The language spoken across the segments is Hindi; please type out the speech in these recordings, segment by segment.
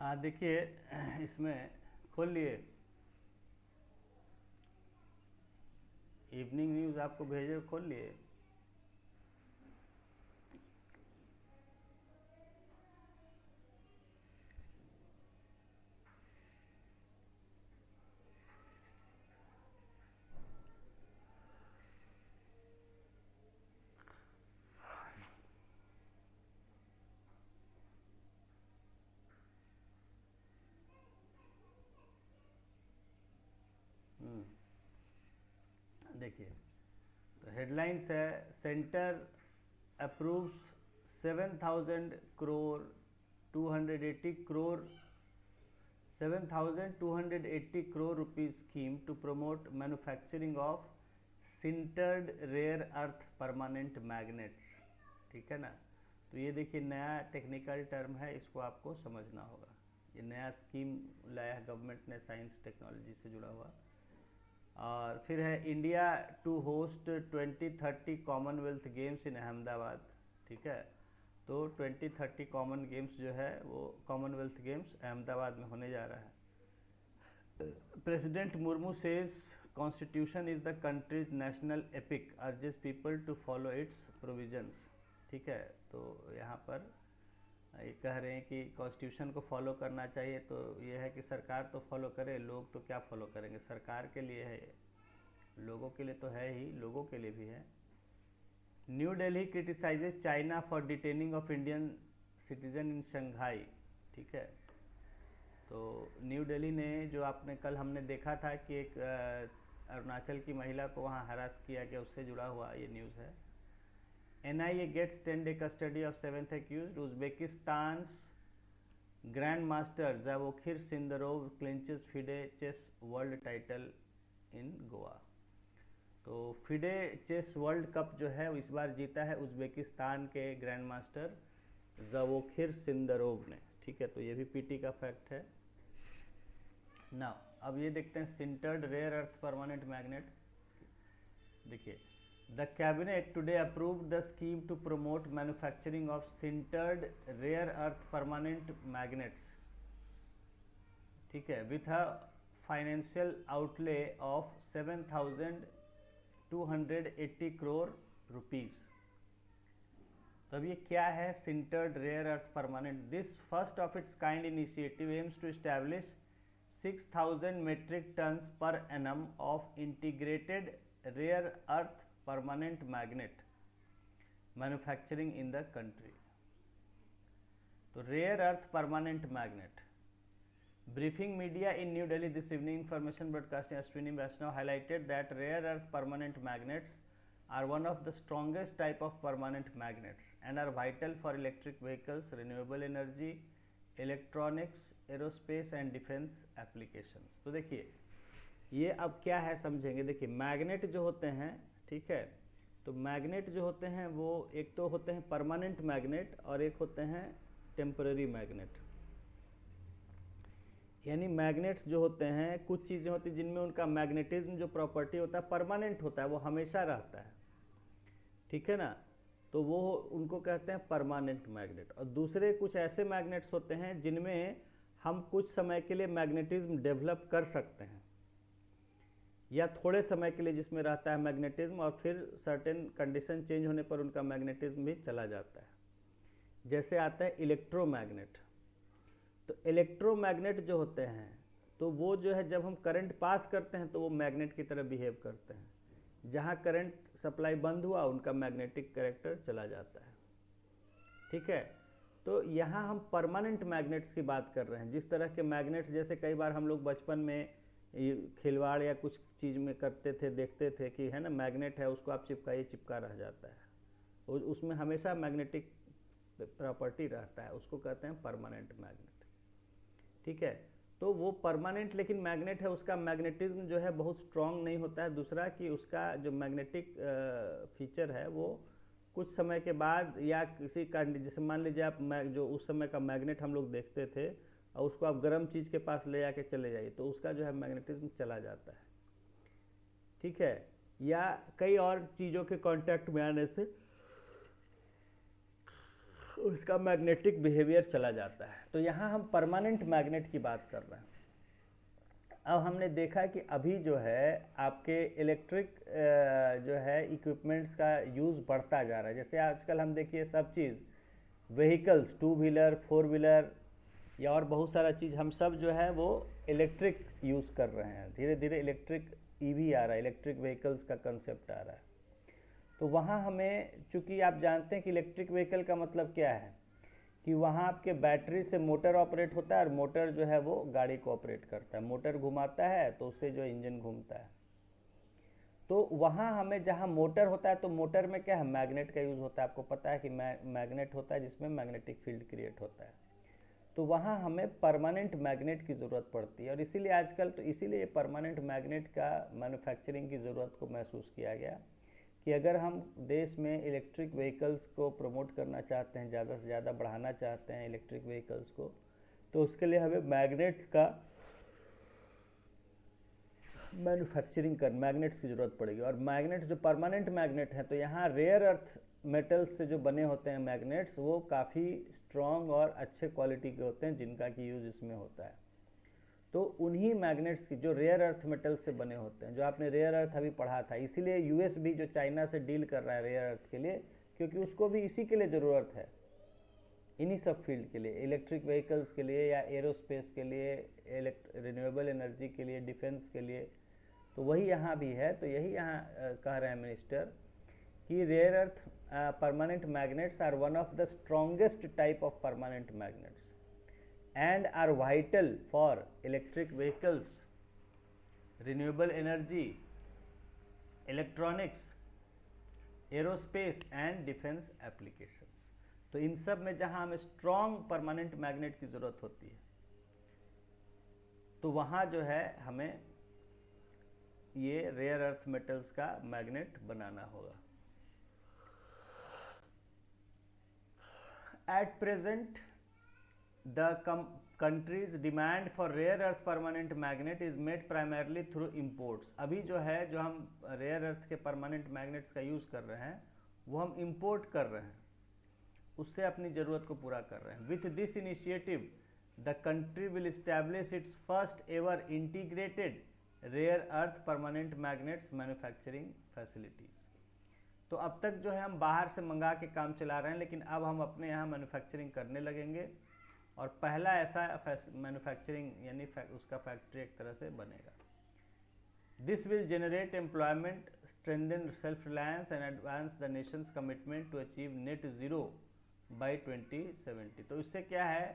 हाँ देखिए, इसमें खोल लिए। इवनिंग न्यूज़ आपको भेजे, खोल लिए। देखिए, तो हेडलाइंस है, centre approves 7,000 crore 280 crore 7,280 crore rupees scheme to promote manufacturing of sintered rare earth permanent magnets. ठीक है ना। तो ये देखिए नया टेक्निकल टर्म है, इसको आपको समझना होगा। ये नया स्कीम लाया है गवर्नमेंट ने, साइंस टेक्नोलॉजी से जुड़ा हुआ। और फिर है, India to host 2030 Commonwealth Games in Ahmedabad. ठीक है। तो 2030 कॉमन गेम्स जो है वो कॉमनवेल्थ गेम्स अहमदाबाद में होने जा रहा है। President Murmu says constitution is the country's national epic, urges people to follow its provisions. ठीक है। तो यहाँ पर ये कह रहे हैं कि कॉन्स्टिट्यूशन को फॉलो करना चाहिए। तो ये है कि सरकार तो फॉलो करे, लोग तो क्या फॉलो करेंगे। सरकार के लिए है ये, लोगों के लिए तो है ही, लोगों के लिए भी है। New Delhi criticises China for detaining of Indian citizen in Shanghai. ठीक है। तो न्यू दिल्ली ने, जो आपने कल हमने देखा था कि एक अरुणाचल की महिला को वहाँ हरास किया गया, उससे जुड़ा हुआ ये न्यूज़ है। NIA gets 10-day custody of 7th accused. Uzbekistan's Grandmaster Zavokhir Sindarov clinches FIDE chess world title in Goa. तो फिडे चेस वर्ल्ड कप जो है इस बार जीता है उज्बेकिस्तान के ग्रैंड मास्टर जवोखिर सिंदरोव ने। ठीक है। तो ये भी पीटी का फैक्ट है ना। अब ये देखते हैं, sintered rare earth permanent magnet. देखिए, the cabinet today approved the scheme to promote manufacturing of sintered rare earth permanent magnets. ठीक है। With a financial outlay of 7,280 crore rupees. तो अब ये क्या है sintered rare earth permanent? This first of its kind initiative aims to establish 6,000 metric tons per annum of integrated rare earth permanent magnet manufacturing in the country. तो rare earth permanent magnet, briefing media in New Delhi this evening, information broadcasting Ashwini Vaishnaw highlighted that rare earth permanent magnets are one of the strongest type of permanent magnets and are vital for electric vehicles, renewable energy, electronics, aerospace and defence applications. तो देखिए ये अब क्या है समझेंगे। देखिए मैग्नेट जो होते हैं, ठीक है, तो मैग्नेट जो होते हैं वो एक तो होते हैं परमानेंट मैग्नेट और एक होते हैं टेम्पररी मैग्नेट। यानी मैग्नेट्स जो होते हैं, कुछ चीज़ें होती हैं जिनमें उनका मैग्नेटिज्म जो प्रॉपर्टी होता है परमानेंट होता है, वो हमेशा रहता है। ठीक है ना। तो वो उनको कहते हैं परमानेंट मैग्नेट। और दूसरे कुछ ऐसे मैग्नेट्स होते हैं जिनमें हम कुछ समय के लिए मैग्नेटिज्म डेवलप कर सकते हैं, या थोड़े समय के लिए जिसमें रहता है मैग्नेटिज्म और फिर सर्टेन कंडीशन चेंज होने पर उनका मैग्नेटिज्म भी चला जाता है। जैसे आता है इलेक्ट्रोमैग्नेट। तो इलेक्ट्रोमैग्नेट जो होते हैं तो वो जो है जब हम करंट पास करते हैं तो वो मैग्नेट की तरह बिहेव करते हैं। जहाँ करंट सप्लाई बंद हुआ उनका मैग्नेटिक कैरेक्टर चला जाता है। ठीक है। तो यहाँ हम परमानेंट मैग्नेट्स की बात कर रहे हैं। जिस तरह के मैग्नेट्स, जैसे कई बार हम लोग बचपन में खिलवाड़ या कुछ चीज़ में करते थे, देखते थे कि है ना मैग्नेट है, उसको आप चिपकाइए, चिपका रह जाता है, उसमें हमेशा मैग्नेटिक प्रॉपर्टी रहता है, उसको कहते हैं परमानेंट मैग्नेट। ठीक है। तो वो परमानेंट लेकिन मैग्नेट है, उसका मैग्नेटिज्म जो है बहुत स्ट्रांग नहीं होता है। दूसरा कि उसका जो मैग्नेटिक फीचर है वो कुछ समय के बाद, या किसी का, जैसे मान लीजिए आप जो उस समय का मैग्नेट हम लोग देखते थे और उसको आप गर्म चीज़ के पास ले जाके चले जाइए तो उसका जो है मैग्नेटिज्म चला जाता है। ठीक है। या कई और चीज़ों के कांटेक्ट में आने से उसका मैग्नेटिक बिहेवियर चला जाता है। तो यहाँ हम परमानेंट मैग्नेट की बात कर रहे हैं। अब हमने देखा कि अभी जो है आपके इलेक्ट्रिक जो है इक्विपमेंट्स का यूज़ बढ़ता जा रहा है। जैसे आजकल हम देखिए सब चीज़ व्हीकल्स, 2 व्हीलर 4 व्हीलर या और बहुत सारा चीज़ हम सब जो है वो इलेक्ट्रिक यूज़ कर रहे हैं। धीरे धीरे इलेक्ट्रिक ईवी आ रहा है, इलेक्ट्रिक व्हीकल्स का कंसेप्ट आ रहा है। तो वहाँ हमें, चूँकि आप जानते हैं कि इलेक्ट्रिक व्हीकल का मतलब क्या है कि वहाँ आपके बैटरी से मोटर ऑपरेट होता है और मोटर जो है वो गाड़ी को ऑपरेट करता है। मोटर घुमाता है तो उससे जो इंजन घूमता है। तो वहाँ हमें जहाँ मोटर होता है तो मोटर में क्या है, मैग्नेट का यूज़ होता है। आपको पता है कि मैग्नेट होता है जिसमें मैग्नेटिक फील्ड क्रिएट होता है। तो वहाँ हमें परमानेंट मैग्नेट की ज़रूरत पड़ती है और इसीलिए आजकल तो इसीलिए परमानेंट मैग्नेट का मैन्युफैक्चरिंग की ज़रूरत को महसूस किया गया कि अगर हम देश में इलेक्ट्रिक व्हीकल्स को प्रमोट करना चाहते हैं, ज़्यादा से ज़्यादा बढ़ाना चाहते हैं इलेक्ट्रिक व्हीकल्स को, तो उसके लिए हमें मैग्नेट्स का मैग्नेट्स की ज़रूरत पड़ेगी। और मैग्नेट्स जो परमानेंट मैग्नेट हैं, तो यहाँ रेयर अर्थ मेटल्स से जो बने होते हैं मैग्नेट्स, वो काफ़ी स्ट्रॉन्ग और अच्छे क्वालिटी के होते हैं जिनका कि यूज़ इसमें होता है। तो उन्हीं मैग्नेट्स की जो रेयर अर्थ मेटल से बने होते हैं, जो आपने रेयर अर्थ अभी पढ़ा था, इसीलिए यूएस भी जो चाइना से डील कर रहा है रेयर अर्थ के लिए, क्योंकि उसको भी इसी के लिए ज़रूरत है, इन्हीं सब फील्ड के लिए, इलेक्ट्रिक व्हीकल्स के लिए या एरोस्पेस के लिए, रिन्यूएबल एनर्जी के लिए, डिफेंस के लिए। तो वही यहाँ भी है। तो यही यहाँ कह रहे हैं मिनिस्टर कि rare earth permanent magnets are one of the strongest type of permanent magnets and are vital for electric vehicles, renewable energy, electronics, aerospace and defense applications। तो इन सब में जहां हमें स्ट्रॉन्ग परमानेंट मैग्नेट की ज़रूरत होती है, तो वहाँ जो है हमें ये रेयर अर्थ मेटल्स का मैग्नेट बनाना होगा। At present the country's demand for rare earth permanent magnet is met primarily through imports। अभी जो है, जो हम rare earth के permanent magnets का यूज़ कर रहे हैं, वो हम import कर रहे हैं, उससे अपनी ज़रूरत को पूरा कर रहे हैं। With this initiative, the country will establish its first ever integrated rare earth permanent magnets manufacturing facilities। तो अब तक जो है हम बाहर से मंगा के काम चला रहे हैं, लेकिन अब हम अपने यहाँ मैन्युफैक्चरिंग करने लगेंगे और पहला ऐसा मैन्युफैक्चरिंग यानी उसका फैक्ट्री एक तरह से बनेगा। This will generate employment, strengthen self reliance and advance the nation's commitment to achieve net zero by 2070। तो इससे क्या है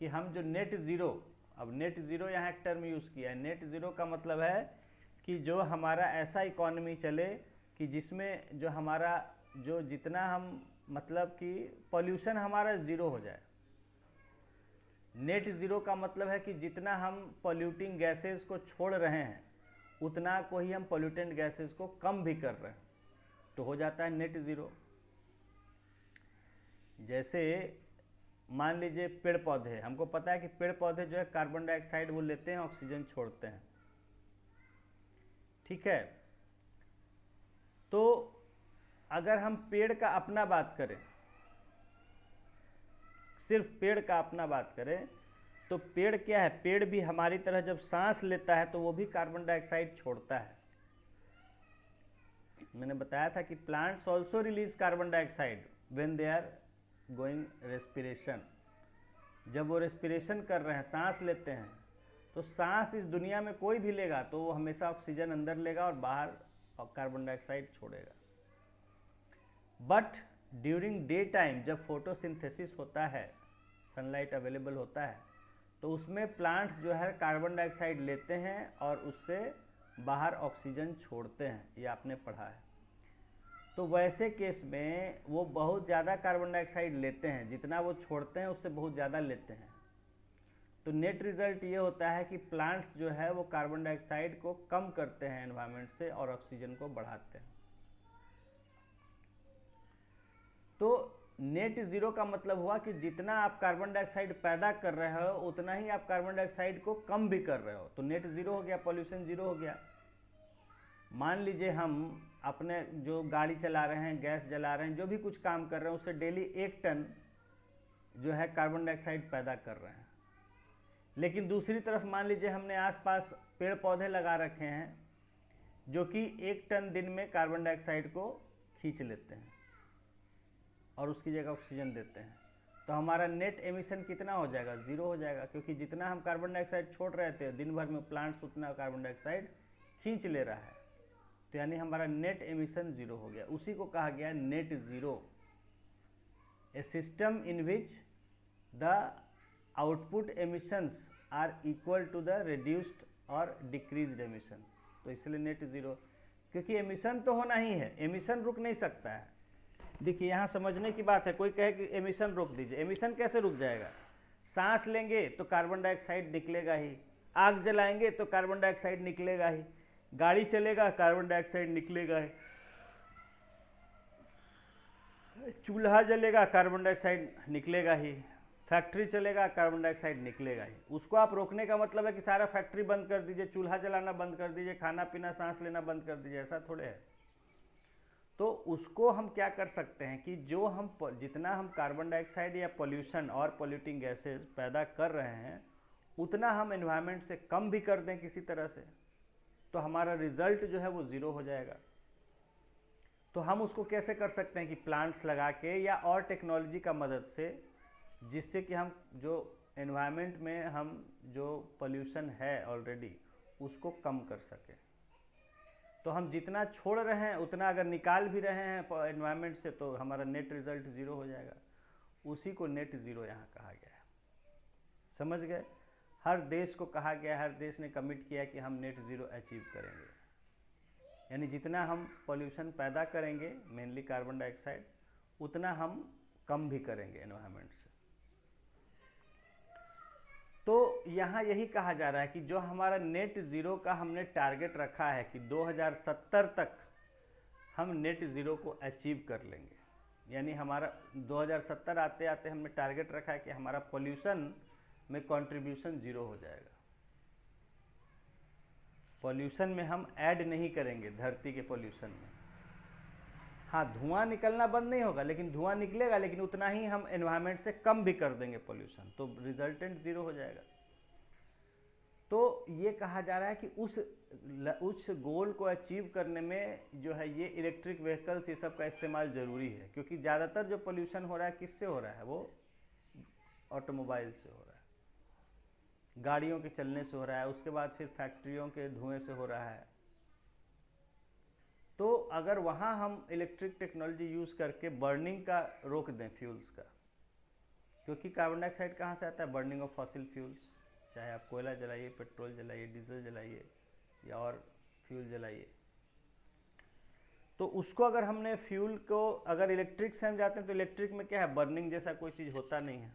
कि हम जो नेट ज़ीरो, अब नेट ज़ीरो यहाँ एक टर्म यूज़ किया है। नेट ज़ीरो का मतलब है कि जो हमारा ऐसा इकॉनमी चले कि जिसमें जो हमारा जो जितना हम मतलब कि पॉल्यूशन हमारा ज़ीरो हो जाए। नेट ज़ीरो का मतलब है कि जितना हम पॉल्यूटिंग गैसेस को छोड़ रहे हैं, उतना को ही हम पॉल्यूटेंट गैसेस को कम भी कर रहे हैं, तो हो जाता है नेट ज़ीरो। जैसे मान लीजिए पेड़ पौधे, हमको पता है कि पेड़ पौधे जो है कार्बन डाइऑक्साइड वो लेते हैं, ऑक्सीजन छोड़ते हैं, ठीक है। तो अगर हम पेड़ का अपना बात करें, सिर्फ पेड़ का अपना बात करें, तो पेड़ क्या है, पेड़ भी हमारी तरह जब सांस लेता है तो वो भी कार्बन डाइऑक्साइड छोड़ता है। मैंने बताया था कि plants also release carbon dioxide when they are going respiration. जब वो रेस्पिरेशन कर रहे हैं, सांस लेते हैं, तो सांस इस दुनिया में कोई भी लेगा तो वो हमेशा ऑक्सीजन अंदर लेगा और बाहर कार्बन डाइऑक्साइड छोड़ेगा। बट ड्यूरिंग डे टाइम जब फोटोसिंथेसिस होता है, सनलाइट अवेलेबल होता है, तो उसमें प्लांट्स जो है कार्बन डाइऑक्साइड लेते हैं और उससे बाहर ऑक्सीजन छोड़ते हैं, ये आपने पढ़ा है। तो वैसे केस में वो बहुत ज़्यादा कार्बन डाइऑक्साइड लेते हैं, जितना वो छोड़ते हैं उससे बहुत ज़्यादा लेते हैं। तो नेट रिजल्ट ये होता है कि प्लांट्स जो है वो कार्बन डाइऑक्साइड को कम करते हैं एनवायरनमेंट से और ऑक्सीजन को बढ़ाते हैं। तो नेट ज़ीरो का मतलब हुआ कि जितना आप कार्बन डाइऑक्साइड पैदा कर रहे हो उतना ही आप कार्बन डाइऑक्साइड को कम भी कर रहे हो, तो नेट ज़ीरो हो गया, पॉल्यूशन ज़ीरो हो गया। मान लीजिए हम अपने जो गाड़ी चला रहे हैं, गैस जला रहे हैं, जो भी कुछ काम कर रहे हैं, उससे डेली 1 टन जो है कार्बन डाइऑक्साइड पैदा कर रहे हैं। लेकिन दूसरी तरफ मान लीजिए हमने आसपास पेड़ पौधे लगा रखे हैं जो कि 1 टन दिन में कार्बन डाइऑक्साइड को खींच लेते हैं और उसकी जगह ऑक्सीजन देते हैं, तो हमारा नेट एमिशन कितना हो जाएगा? 0 हो जाएगा, क्योंकि जितना हम कार्बन डाइऑक्साइड छोड़ रहे थे दिन भर में प्लांट्स उतना कार्बन डाइऑक्साइड खींच ले रहा है, तो यानी हमारा नेट एमिशन 0 हो गया। उसी को कहा गया net zero, a system in which the output emissions are equal to the reduced और डिक्रीज्ड एमिशन। तो इसलिए नेट ज़ीरो, क्योंकि एमिशन तो होना ही है, एमिशन रुक नहीं सकता है। देखिए यहाँ समझने की बात है, कोई कहे कि एमिशन रोक दीजिए, एमिशन कैसे रुक जाएगा? सांस लेंगे तो कार्बन डाइऑक्साइड निकलेगा ही, आग जलाएंगे तो कार्बन डाइऑक्साइड निकलेगा ही, गाड़ी चलेगा कार्बन डाइऑक्साइड निकलेगा ही, चूल्हा जलेगा कार्बन डाइऑक्साइड निकलेगा ही, फैक्ट्री चलेगा कार्बन डाइऑक्साइड निकलेगा ही। उसको आप रोकने का मतलब है कि सारा फैक्ट्री बंद कर दीजिए, चूल्हा जलाना बंद कर दीजिए, खाना पीना सांस लेना बंद कर दीजिए, ऐसा थोड़े है। तो उसको हम क्या कर सकते हैं कि जो हम जितना हम कार्बन डाइऑक्साइड या पोल्यूशन और पोल्यूटिंग गैसेस पैदा कर रहे हैं उतना हम एनवायरनमेंट से कम भी कर दें किसी तरह से, तो हमारा रिजल्ट जो है वो 0 हो जाएगा। तो हम उसको कैसे कर सकते हैं कि प्लांट्स लगा के या और टेक्नोलॉजी का मदद से, जिससे कि हम जो एनवायरनमेंट में हम जो पोल्यूशन है ऑलरेडी उसको कम कर सकें। तो हम जितना छोड़ रहे हैं उतना अगर निकाल भी रहे हैं एनवायरनमेंट से तो हमारा नेट रिजल्ट 0 हो जाएगा। उसी को नेट ज़ीरो यहाँ कहा गया है। समझ गए? हर देश को कहा गया, हर देश ने कमिट किया कि हम नेट ज़ीरो अचीव करेंगे, यानी जितना हम पोल्यूशन पैदा करेंगे मेनली कार्बन डाइऑक्साइड उतना हम कम भी करेंगे एनवायरनमेंट से। तो यहाँ यही कहा जा रहा है कि जो हमारा नेट ज़ीरो का हमने टारगेट रखा है कि 2070 तक हम नेट ज़ीरो को अचीव कर लेंगे, यानी हमारा 2070 आते आते हमने टारगेट रखा है कि हमारा पोल्यूशन में कंट्रीब्यूशन 0 हो जाएगा। पोल्यूशन में हम ऐड नहीं करेंगे धरती के पोल्यूशन में। हाँ, धुआं निकलना बंद नहीं होगा, लेकिन धुआं निकलेगा, लेकिन उतना ही हम एनवायरनमेंट से कम भी कर देंगे पोल्यूशन, तो रिजल्टेंट 0 हो जाएगा। तो ये कहा जा रहा है कि उस गोल को अचीव करने में जो है ये इलेक्ट्रिक व्हीकल्स ये सब का इस्तेमाल ज़रूरी है, क्योंकि ज़्यादातर जो पोल्यूशन हो रहा है किससे हो रहा है? वो ऑटोमोबाइल से हो रहा है, गाड़ियों के चलने से हो रहा है, उसके बाद फिर फैक्ट्रियों के धुएं से हो रहा है। तो अगर वहाँ हम इलेक्ट्रिक टेक्नोलॉजी यूज़ करके बर्निंग का रोक दें फ्यूल्स का, क्योंकि कार्बन डाइऑक्साइड कहाँ से आता है? बर्निंग ऑफ फॉसिल फ्यूल्स, चाहे आप कोयला जलाइए, पेट्रोल जलाइए, डीजल जलाइए या और फ्यूल जलाइए। तो उसको अगर हमने फ्यूल को अगर इलेक्ट्रिक से हम जाते हैं तो इलेक्ट्रिक में क्या है? बर्निंग जैसा कोई चीज़ होता नहीं है,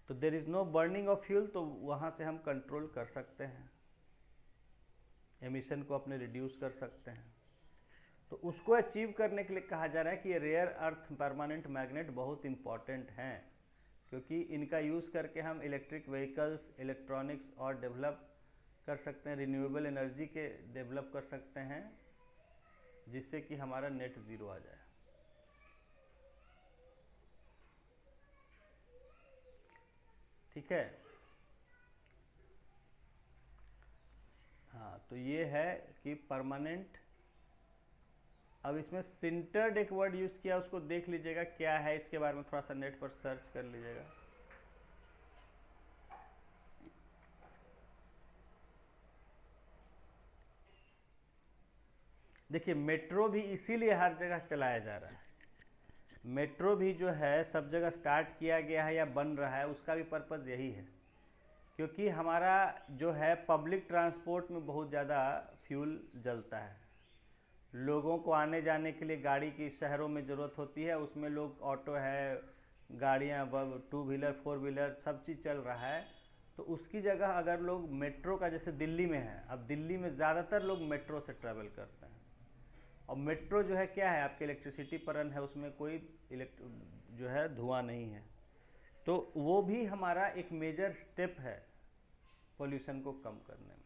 तो there is no burning of fuel, तो वहाँ से हम कंट्रोल कर सकते हैं, एमिशन को अपने रिड्यूस कर सकते हैं। तो उसको अचीव करने के लिए कहा जा रहा है कि ये रेयर अर्थ परमानेंट मैग्नेट बहुत इंपॉर्टेंट हैं, क्योंकि इनका यूज़ करके हम इलेक्ट्रिक व्हीकल्स, इलेक्ट्रॉनिक्स और डेवलप कर सकते हैं, रिन्यूएबल एनर्जी के डेवलप कर सकते हैं, जिससे कि हमारा नेट ज़ीरो आ जाए। ठीक है? हाँ, तो ये है कि परमानेंट। अब इसमें सिंटर्ड एक वर्ड यूज़ किया, उसको देख लीजिएगा क्या है, इसके बारे में थोड़ा सा नेट पर सर्च कर लीजिएगा। देखिए मेट्रो भी इसीलिए हर जगह चलाया जा रहा है। मेट्रो भी जो है सब जगह स्टार्ट किया गया है या बन रहा है, उसका भी पर्पज़ यही है, क्योंकि हमारा जो है पब्लिक ट्रांसपोर्ट में बहुत ज़्यादा फ्यूल जलता है। लोगों को आने जाने के लिए गाड़ी की शहरों में ज़रूरत होती है, उसमें लोग ऑटो है, गाड़ियाँ, 2 व्हीलर 4 व्हीलर सब चीज़ चल रहा है। तो उसकी जगह अगर लोग मेट्रो का, जैसे दिल्ली में है, अब दिल्ली में ज़्यादातर लोग मेट्रो से ट्रैवल करते हैं, और मेट्रो जो है क्या है, आपके इलेक्ट्रिसिटी पर रन है, उसमें कोई जो है धुआं नहीं है। तो वो भी हमारा एक मेजर स्टेप है पोल्यूशन को कम करने में।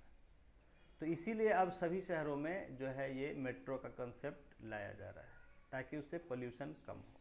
तो इसीलिए अब सभी शहरों में जो है ये मेट्रो का कंसेप्ट लाया जा रहा है, ताकि उससे पोल्यूशन कम हो।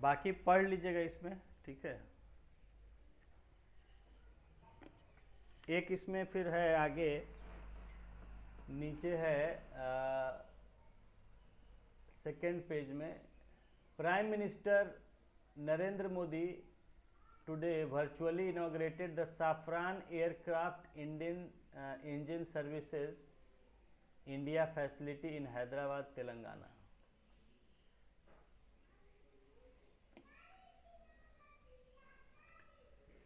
बाकी पढ़ लीजिएगा इसमें, ठीक है। एक इसमें फिर है आगे, नीचे है सेकेंड पेज में, prime minister Narendra Modi today virtually inaugurated the Safran aircraft Indian engine services India facility in Hyderabad Telangana.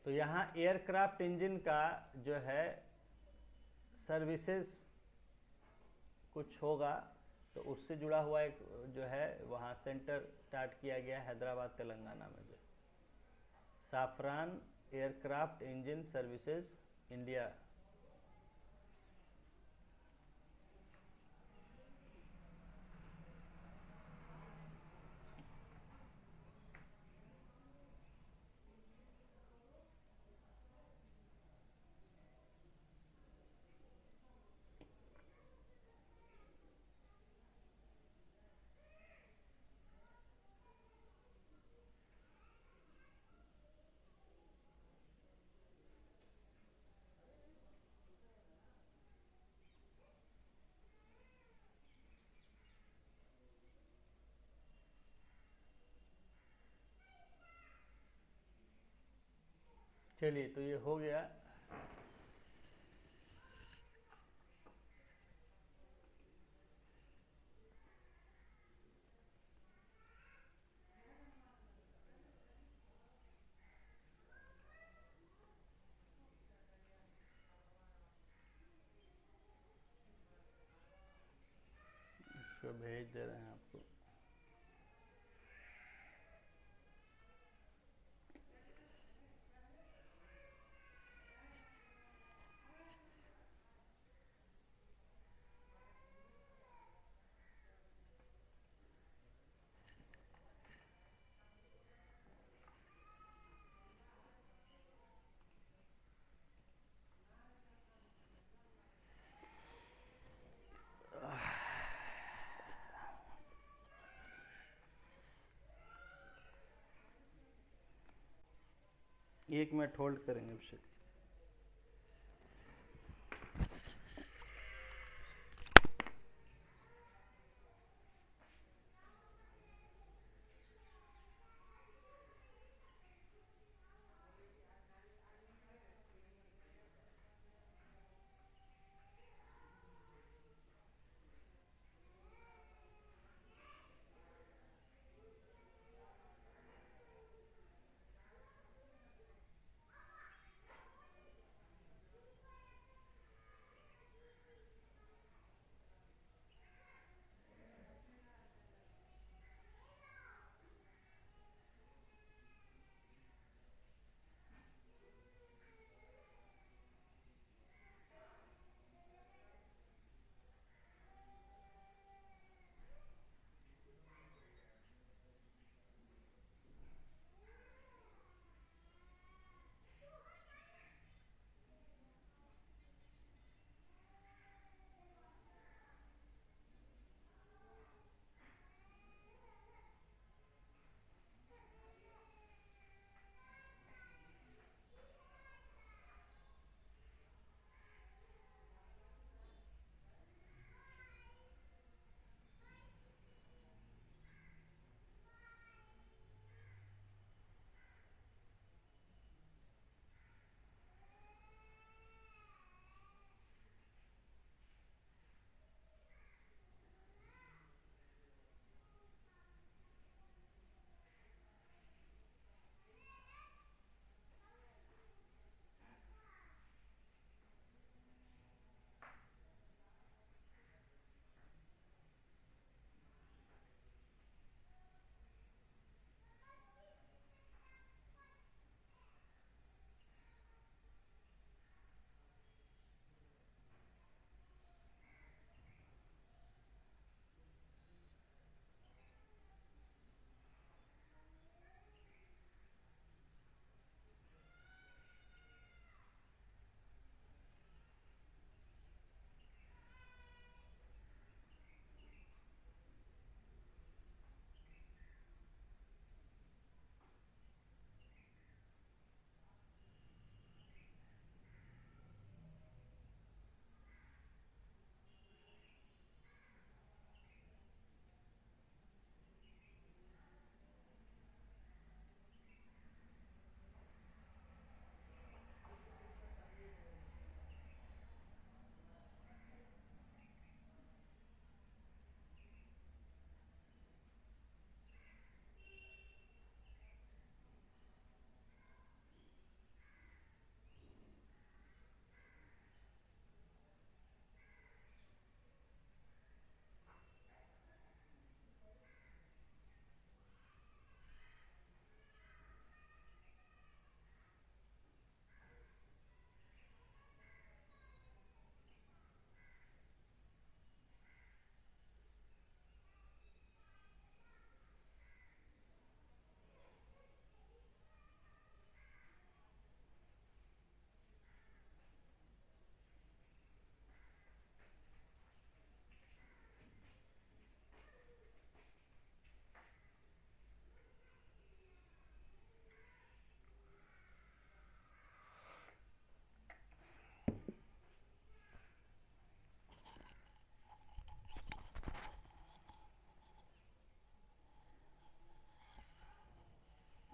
तो यहाँ एयरक्राफ्ट इंजन का जो है सर्विसेज कुछ होगा, तो उससे जुड़ा हुआ एक जो है वहाँ सेंटर स्टार्ट किया गया हैदराबाद तेलंगाना में, जो Safran aircraft engine services India. चलिए, तो ये हो गया। इसको भेज दे रहे हैं आपको। एक मिनट होल्ड करेंगे अभिषेक।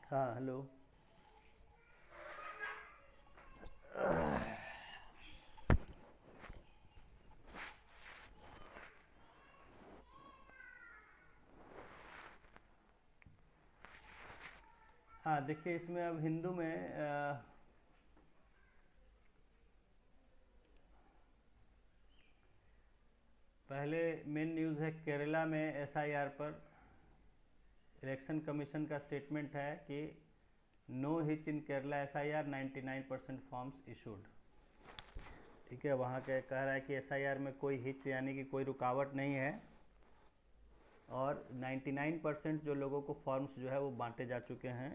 हाँ हेलो। हाँ देखिए, इसमें अब हिंदू में पहले मेन न्यूज़ है केरला में एसआईआर पर इलेक्शन कमीशन का स्टेटमेंट है कि नो हिच इन केरला एसआईआर 99% फॉर्म्स इशूड। ठीक है, वहाँ के कह रहा है कि एसआईआर में कोई हिच यानी कि कोई रुकावट नहीं है और 99% जो लोगों को फॉर्म्स जो है वो बांटे जा चुके हैं।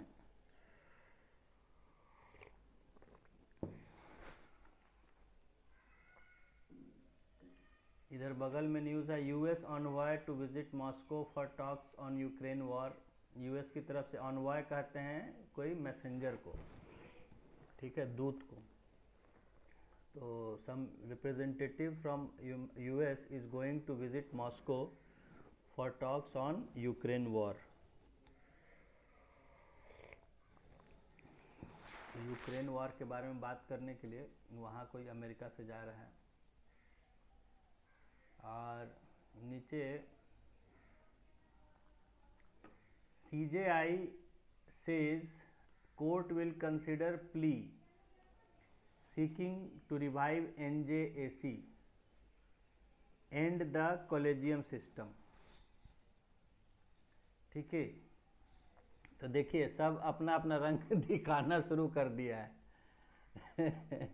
इधर बगल में न्यूज़ है US envoy to visit Moscow for talks on Ukraine war. US की तरफ से ऑनवॉय कहते हैं कोई मैसेंजर को, ठीक है, दूत को। तो some representative from US is going to visit Moscow for talks on Ukraine war. Ukraine war के बारे में बात करने के लिए वहाँ कोई अमेरिका से जा रहा है। और नीचे CJI says court will consider plea seeking to revive NJAC and the collegium system। ठीक है, तो देखिए सब अपना अपना रंग दिखाना शुरू कर दिया है।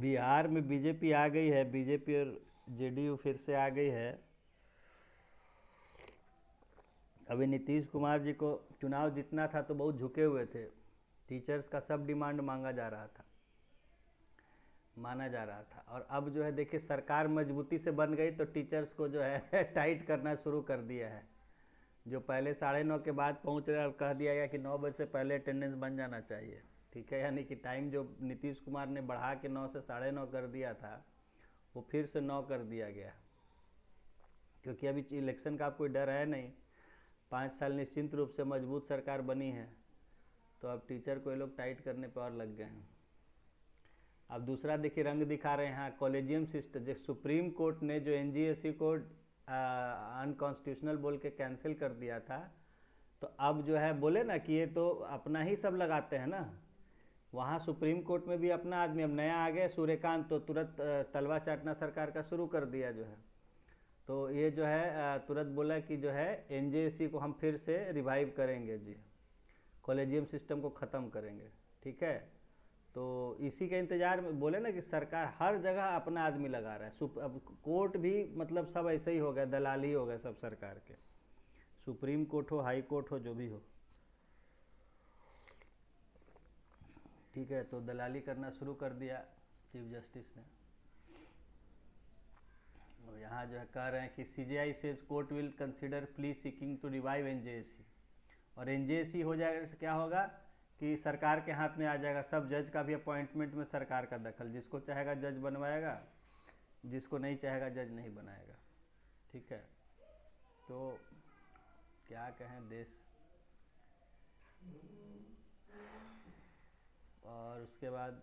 बिहार में बीजेपी आ गई है, बीजेपी और जेडीयू फिर से आ गई है। अभी नीतीश कुमार जी को चुनाव जीतना था तो बहुत झुके हुए थे, टीचर्स का सब डिमांड मांगा जा रहा था, माना जा रहा था। और अब जो है देखिए सरकार मजबूती से बन गई तो टीचर्स को जो है टाइट करना शुरू कर दिया है। जो पहले 9:30 के बाद पहुंच रहे, अब कह दिया गया कि 9 बजे से पहले अटेंडेंस बन जाना चाहिए। ठीक है, यानी कि टाइम जो नीतीश कुमार ने बढ़ा के 9 से 9:30 कर दिया था वो फिर से 9 कर दिया गया, क्योंकि अभी इलेक्शन का कोई डर है नहीं। 5 साल निश्चिंत रूप से मजबूत सरकार बनी है, तो अब टीचर को ये लोग टाइट करने पर और लग गए हैं। अब दूसरा देखिए रंग दिखा रहे हैं कॉलेजियम सिस्टम। जो सुप्रीम कोर्ट ने जो NJAC को अनकॉन्स्टिट्यूशनल बोल के कैंसिल कर दिया था, तो अब जो है बोले ना कि ये तो अपना ही सब लगाते हैं ना, वहाँ सुप्रीम कोर्ट में भी अपना आदमी। अब नया आ गया सूर्यकांत, तो तुरंत तलवा चाटना सरकार का शुरू कर दिया जो है। तो ये जो है तुरंत बोला कि जो है NJAC को हम फिर से रिवाइव करेंगे जी, कॉलेजियम सिस्टम को ख़त्म करेंगे। ठीक है, तो इसी के इंतज़ार में बोले ना कि सरकार हर जगह अपना आदमी लगा रहा है। अब कोर्ट भी मतलब सब ऐसे ही हो गया, दलाल ही हो गए सब सरकार के, सुप्रीम कोर्ट हो, हाई कोर्ट हो, जो भी हो। ठीक है, तो दलाली करना शुरू कर दिया चीफ जस्टिस ने। और यहाँ जो है कह रहे हैं कि CJI says court will consider plea seeking to revive NJAC। और NJAC हो जाएगा तो क्या होगा कि सरकार के हाथ में आ जाएगा, सब जज का भी अपॉइंटमेंट में सरकार का दखल, जिसको चाहेगा जज बनवाएगा, जिसको नहीं चाहेगा जज नहीं बनाएगा। ठीक है, तो क्या कहें देश। और उसके बाद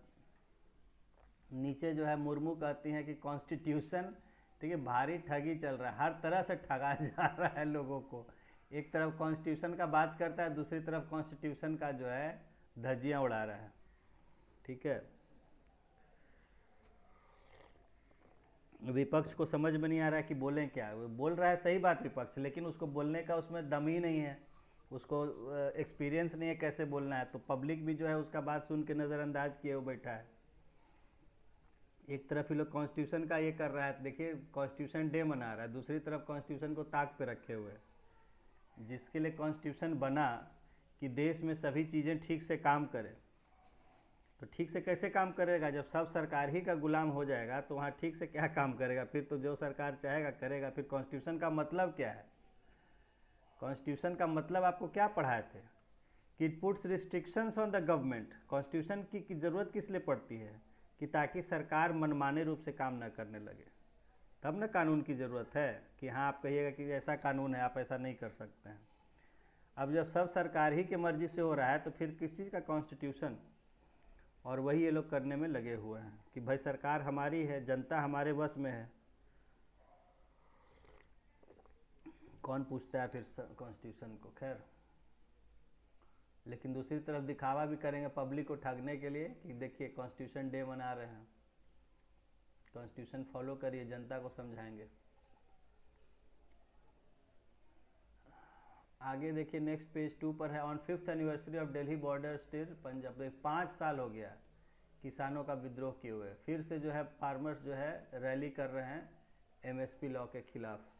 नीचे जो है मुर्मू कहती हैं कि कॉन्स्टिट्यूशन, ठीक है, भारी ठगी चल रहा है, हर तरह से ठगा जा रहा है लोगों को। एक तरफ कॉन्स्टिट्यूशन का बात करता है, दूसरी तरफ कॉन्स्टिट्यूशन का जो है धज्जियाँ उड़ा रहा है। ठीक है, विपक्ष को समझ में नहीं आ रहा है कि बोलें क्या। वो बोल रहा है सही बात विपक्ष, लेकिन उसको बोलने का उसमें दम ही नहीं है, उसको एक्सपीरियंस नहीं है कैसे बोलना है। तो पब्लिक भी जो है उसका बात सुन के नज़रअंदाज किए हुए बैठा है। एक तरफ ही लोग कॉन्स्टिट्यूशन का ये कर रहा है, देखिए कॉन्स्टिट्यूशन डे मना रहा है, दूसरी तरफ कॉन्स्टिट्यूशन को ताक पे रखे हुए। जिसके लिए कॉन्स्टिट्यूशन बना कि देश में सभी चीज़ें ठीक से काम करें, तो ठीक से कैसे काम करेगा जब सब सरकार ही का गुलाम हो जाएगा, तो वहाँ ठीक से क्या काम करेगा। फिर तो जो सरकार चाहेगा करेगा। फिर कॉन्स्टिट्यूशन का मतलब क्या है, कॉन्स्टिट्यूशन का मतलब आपको क्या पढ़ाए थे कि it puts restrictions on the government. Constitution की ज़रूरत किस लिए पड़ती है कि ताकि सरकार मनमाने रूप से काम न करने लगे, तब न कानून की ज़रूरत है कि हाँ आप कहिएगा कि ऐसा कानून है, आप ऐसा नहीं कर सकते हैं। अब जब सब सरकार ही के मर्जी से हो रहा है तो फिर किस चीज़ का कॉन्स्टिट्यूशन। और वही ये लोग करने में लगे हुए हैं कि भाई सरकार हमारी है, जनता हमारे बस में है, कौन पूछता है फिर कॉन्स्टिट्यूशन को। खैर, लेकिन दूसरी तरफ दिखावा भी करेंगे पब्लिक को ठगने के लिए कि देखिए कॉन्स्टिट्यूशन डे मना रहे हैं, कॉन्स्टिट्यूशन फॉलो करिए, जनता को समझाएंगे। आगे देखिए नेक्स्ट पेज 2 पर है, on 5th anniversary of Delhi border state Punjab. 5 साल हो गया किसानों का विद्रोह किए हुए, फिर से जो है फार्मर्स जो है रैली कर रहे हैं एमएसपी लॉ के खिलाफ।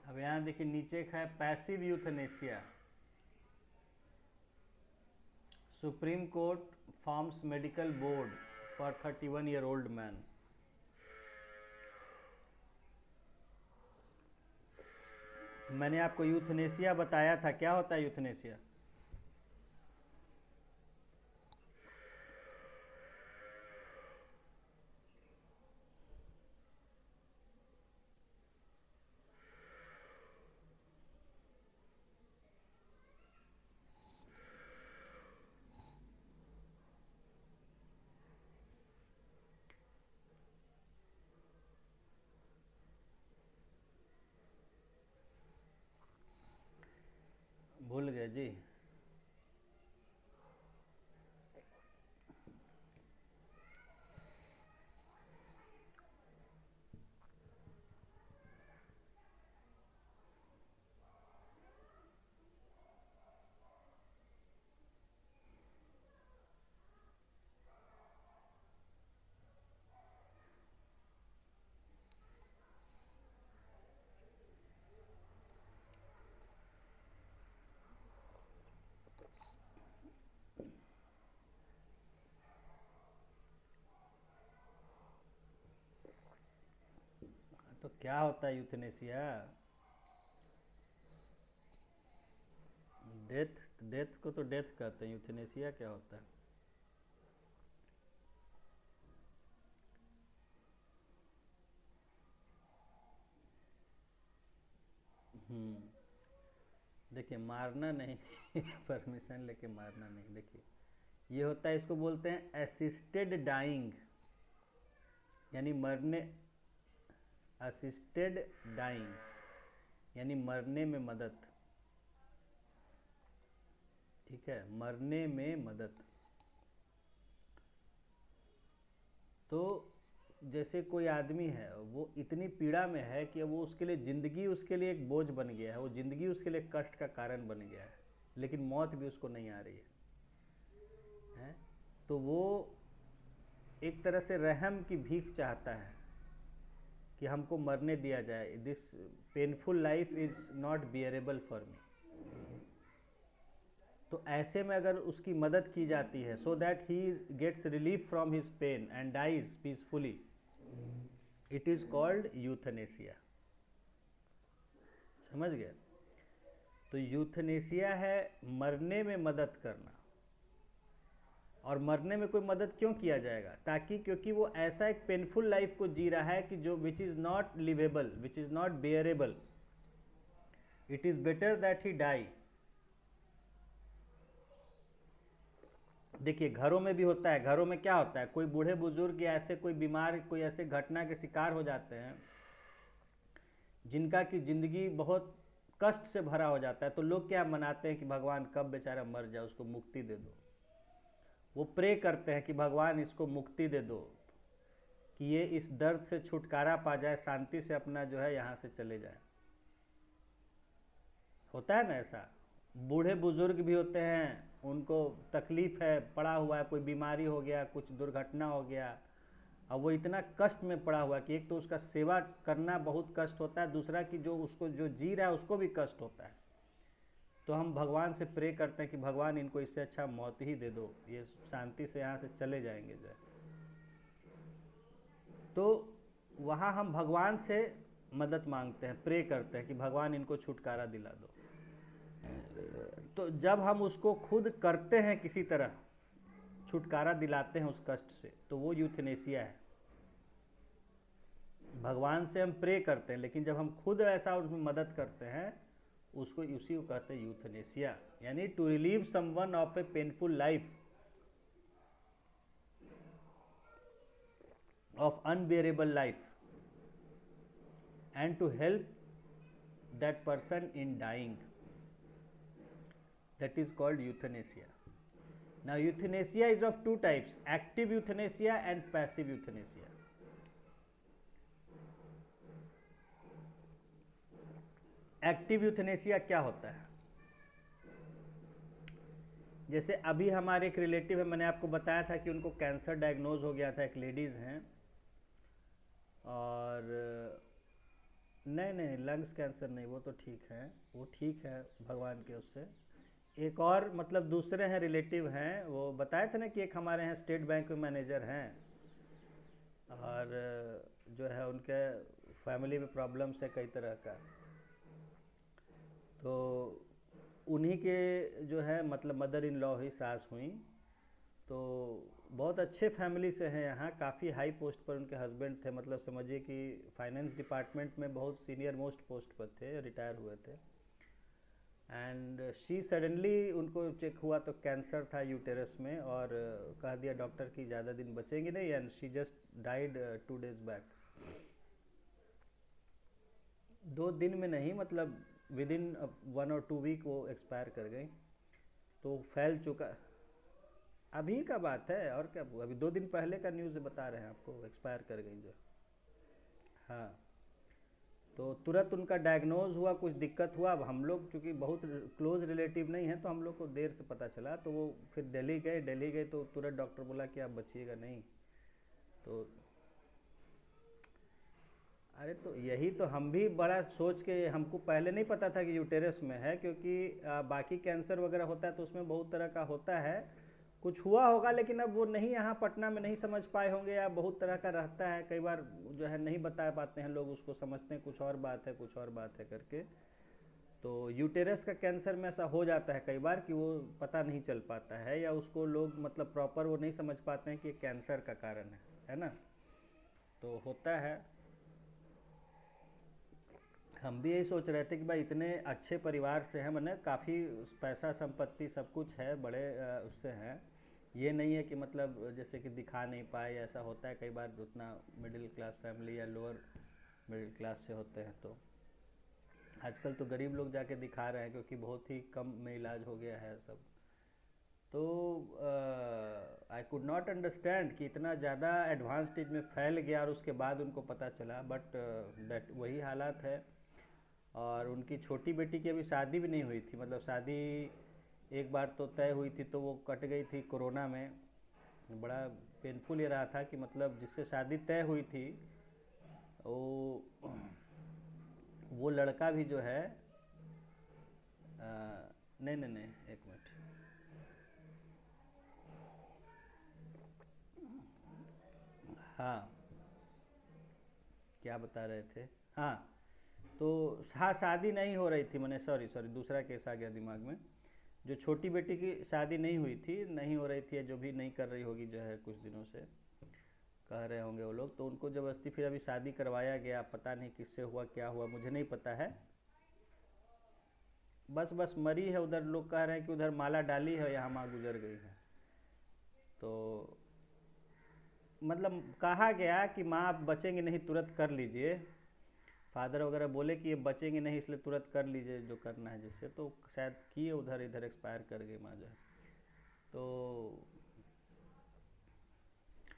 अब यहाँ देखिए नीचे है passive euthanasia. Supreme court forms medical board for 31-year-old man. मैंने आपको यूथनेसिया बताया था, क्या होता है यूथनेसिया? भूल गए जी। तो क्या होता है यूथनेसिया? डेथ, डेथ को तो डेथ कहते हैं, यूथनेसिया क्या होता है? देखिए मारना नहीं परमिशन लेके मारना नहीं। देखिए ये होता है, इसको बोलते हैं असिस्टेड डाइंग, यानी मरने, असिस्टेड डाइंग यानी मरने में मदद। ठीक है, मरने में मदद। तो जैसे कोई आदमी है वो इतनी पीड़ा में है कि वो उसके लिए ज़िंदगी उसके लिए एक बोझ बन गया है, वो ज़िंदगी उसके लिए कष्ट का कारण बन गया है, लेकिन मौत भी उसको नहीं आ रही है? तो वो एक तरह से रहम की भीख चाहता है कि हमको मरने दिया जाए, this painful life is not bearable for me. तो ऐसे में अगर उसकी मदद की जाती है so that he gets relief from his pain and dies peacefully, it is called euthanasia. समझ गए? तो यूथनेसिया है मरने में मदद करना। और मरने में कोई मदद क्यों किया जाएगा? ताकि क्योंकि वो ऐसा एक पेनफुल लाइफ को जी रहा है कि जो which is not livable, which is not bearable, it is better that he die. देखिए घरों में भी होता है, घरों में क्या होता है, कोई बूढ़े बुजुर्ग या ऐसे कोई बीमार, कोई ऐसे घटना के शिकार हो जाते हैं जिनका कि जिंदगी बहुत कष्ट से भरा हो जाता है, तो लोग क्या मनाते हैं कि भगवान कब बेचारा मर जाए, उसको मुक्ति दे दो। वो प्रे करते हैं कि भगवान इसको मुक्ति दे दो, कि ये इस दर्द से छुटकारा पा जाए, शांति से अपना जो है यहाँ से चले जाए। होता है ना ऐसा। बूढ़े बुजुर्ग भी होते हैं, उनको तकलीफ है, पड़ा हुआ है, कोई बीमारी हो गया, कुछ दुर्घटना हो गया, अब वो इतना कष्ट में पड़ा हुआ कि एक तो उसका सेवा करना बहुत कष्ट होता है, दूसरा कि जो उसको जो जी रहा है उसको भी कष्ट होता है। तो हम भगवान से प्रे करते हैं कि भगवान इनको इससे अच्छा मौत ही दे दो, ये शांति से यहाँ से चले जाएंगे जो। तो वहाँ हम भगवान से मदद मांगते हैं, प्रे करते हैं कि भगवान इनको छुटकारा दिला दो। तो जब हम उसको खुद करते हैं, किसी तरह छुटकारा दिलाते हैं उस कष्ट से, तो वो यूथनेसिया है। भगवान से हम प्रे करते हैं, लेकिन जब हम खुद ऐसा उसमें मदद करते हैं, उसको उसी को कहते हैं यूथनेसिया, यानी to relieve someone of a painful life, of unbearable life, and to help that person in dying, that is called euthanasia. Now euthanasia is of two types, active euthanasia and passive euthanasia. Active euthanasia क्या होता है? जैसे अभी हमारे एक रिलेटिव है, मैंने आपको बताया था कि उनको कैंसर डायग्नोज हो गया था, एक लेडीज़ हैं, और नहीं लंग्स कैंसर नहीं, वो तो ठीक है, वो ठीक है भगवान के उससे। एक और मतलब दूसरे हैं रिलेटिव हैं, वो बताए थे ना कि एक हमारे यहाँ स्टेट बैंक में मैनेजर हैं, और जो है उनके फैमिली में प्रॉब्लम्स है कई तरह का, तो उन्हीं के जो है मतलब मदर इन लॉ ही सास हुई, तो बहुत अच्छे फैमिली से हैं यहाँ, काफ़ी हाई पोस्ट पर उनके हस्बैंड थे, मतलब समझिए कि फाइनेंस डिपार्टमेंट में बहुत सीनियर मोस्ट पोस्ट पर थे, रिटायर हुए थे। एंड शी सडनली उनको चेक हुआ तो कैंसर था यूटेरस में, और कह दिया डॉक्टर की ज़्यादा दिन बचेंगे नहीं, and she just died 2 days back. 2 दिन में नहीं, मतलब विद इन 1 or 2 week वो एक्सपायर कर गई। तो फैल चुका, अभी का बात है, और क्या, अभी 2 दिन पहले का न्यूज़ बता रहे हैं आपको, एक्सपायर कर गई जो। हाँ, तो तुरंत उनका डायग्नोज हुआ, कुछ दिक्कत हुआ। अब हम लोग चूँकि बहुत क्लोज रिलेटिव नहीं हैं, तो हम लोग को देर से पता चला, तो वो फिर दिल्ली गए तो तुरंत डॉक्टर बोला कि आप बचिएगा नहीं। तो अरे तो यही तो हम भी बड़ा सोच के, हमको पहले नहीं पता था कि यूटेरस में है, क्योंकि बाकी कैंसर वगैरह होता है तो उसमें बहुत तरह का होता है, कुछ हुआ होगा, लेकिन अब वो नहीं, यहाँ पटना में नहीं समझ पाए होंगे, या बहुत तरह का रहता है, कई बार जो है नहीं बता पाते हैं लोग, उसको समझते हैं कुछ और बात है, कुछ और बात है करके। तो यूटेरस का कैंसर में ऐसा हो जाता है कई बार कि वो पता नहीं चल पाता है, या उसको लोग मतलब प्रॉपर वो नहीं समझ पाते हैं कि कैंसर का कारण है ना, तो होता है। हम भी यही सोच रहे थे कि भाई इतने अच्छे परिवार से हैं, मैंने काफ़ी पैसा संपत्ति सब कुछ है, बड़े उससे हैं, ये नहीं है कि मतलब जैसे कि दिखा नहीं पाए, ऐसा होता है कई बार, उतना मिडिल क्लास फैमिली या लोअर मिडिल क्लास से होते हैं, तो आजकल तो गरीब लोग जाके दिखा रहे हैं, क्योंकि बहुत ही कम में इलाज हो गया है सब। तो आई कुड नॉट अंडरस्टैंड कि इतना ज़्यादा एडवांस स्टेज में फैल गया, और उसके बाद उनको पता चला, बट दैट वही हालात है। और उनकी छोटी बेटी की अभी शादी भी नहीं हुई थी, मतलब शादी एक बार तो तय हुई थी, तो वो कट गई थी कोरोना में। बड़ा पेनफुल ये रहा था कि मतलब जिससे शादी तय हुई थी, वो लड़का भी जो है नहीं, एक मिनट, हाँ, क्या बता रहे थे? हाँ, तो हाँ, शादी नहीं हो रही थी, मैंने सॉरी सॉरी दूसरा केस आ गया दिमाग में। जो छोटी बेटी की शादी नहीं हुई थी, नहीं हो रही थी, जो भी नहीं कर रही होगी, जो है कुछ दिनों से कह रहे होंगे वो लोग, तो उनको ज़बरदस्ती फिर अभी शादी करवाया गया। पता नहीं किससे हुआ, क्या हुआ, मुझे नहीं पता है। बस बस मरी है, उधर लोग कह रहे हैं कि उधर माला डाली है, यहाँ माँ गुजर गई है। तो मतलब कहा गया कि माँ आप बचेंगे नहीं, तुरंत कर लीजिए। फादर वगैरह बोले कि ये बचेंगे नहीं, इसलिए तुरंत कर लीजिए जो करना है जिससे, तो शायद किए, उधर इधर एक्सपायर कर गई माँ जो है। तो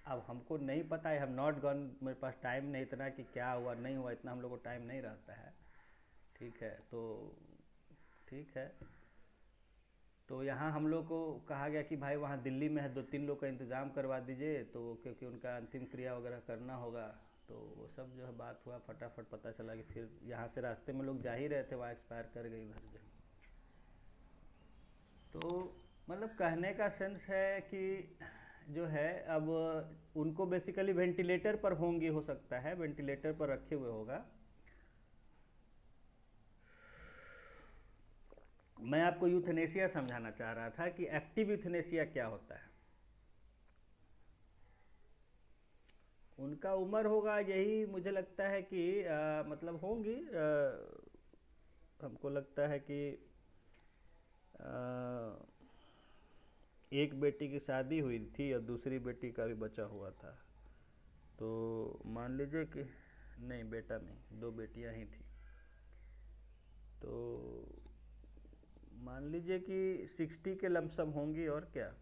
अब हमको नहीं पता है, हम नॉट गॉन, मेरे पास टाइम नहीं इतना कि क्या हुआ नहीं हुआ, इतना हम लोग को टाइम नहीं रहता है। ठीक है, तो ठीक है। तो यहाँ हम लोग को कहा गया कि भाई वहाँ दिल्ली में है, 2-3 लोग का इंतज़ाम करवा दीजिए, तो क्योंकि उनका अंतिम क्रिया वगैरह करना होगा। तो वो सब जो है बात हुआ, फटाफट पता चला कि फिर यहाँ से रास्ते में लोग जा ही रहे थे, वहाँ एक्सपायर कर गई उधर जो। तो मतलब कहने का सेंस है कि जो है अब उनको बेसिकली वेंटिलेटर पर होंगी, हो सकता है वेंटिलेटर पर रखे हुए होगा। मैं आपको यूथनेसिया समझाना चाह रहा था कि एक्टिव यूथनेसिया क्या होता है। उनका उम्र होगा यही, मुझे लगता है कि मतलब होंगी, हमको लगता है कि आ, एक बेटी की शादी हुई थी और दूसरी बेटी का भी बचा हुआ था। तो मान लीजिए कि नहीं, बेटा नहीं, 2 बेटियां ही थी। तो मान लीजिए कि 60 के लमसम होंगी, और क्या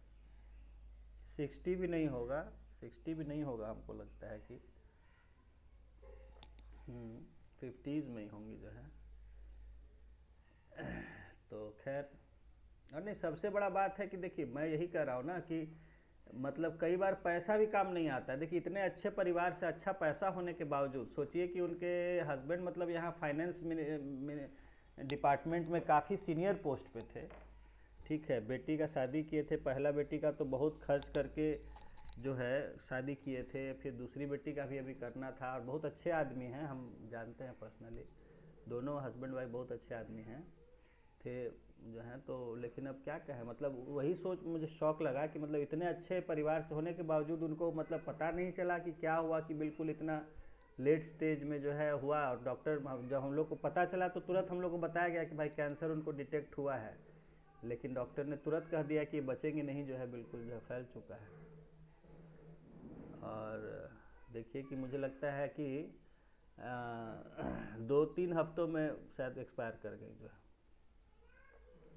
60 भी नहीं होगा, 60 भी नहीं होगा, हमको लगता है कि 50s में ही होंगी जो है। तो खैर, और नहीं, सबसे बड़ा बात है कि देखिए मैं यही कह रहा हूँ ना कि मतलब कई बार पैसा भी काम नहीं आता है। देखिए इतने अच्छे परिवार से अच्छा पैसा होने के बावजूद, सोचिए कि उनके हस्बैंड मतलब यहाँ फाइनेंस डिपार्टमेंट में काफ़ी सीनियर पोस्ट पे थे। ठीक है, बेटी का शादी किए थे, पहला बेटी का तो बहुत खर्च करके जो है शादी किए थे, फिर दूसरी बेटी का भी अभी करना था, और बहुत अच्छे आदमी हैं, हम जानते हैं पर्सनली, दोनों हस्बैंड वाइफ बहुत अच्छे आदमी हैं थे जो हैं। तो लेकिन अब क्या कहें, मतलब वही सोच मुझे शौक लगा कि मतलब इतने अच्छे परिवार से होने के बावजूद उनको मतलब पता नहीं चला कि क्या हुआ, कि बिल्कुल इतना लेट स्टेज में जो है हुआ। और डॉक्टर जब हम लोग को पता चला तो तुरंत हम लोग को बताया गया कि भाई कैंसर उनको डिटेक्ट हुआ है, लेकिन डॉक्टर ने तुरंत कह दिया कि बचेंगे नहीं, जो है बिल्कुल जो है फैल चुका है। और देखिए कि मुझे लगता है कि 2-3 हफ्तों में शायद एक्सपायर कर गई जो है,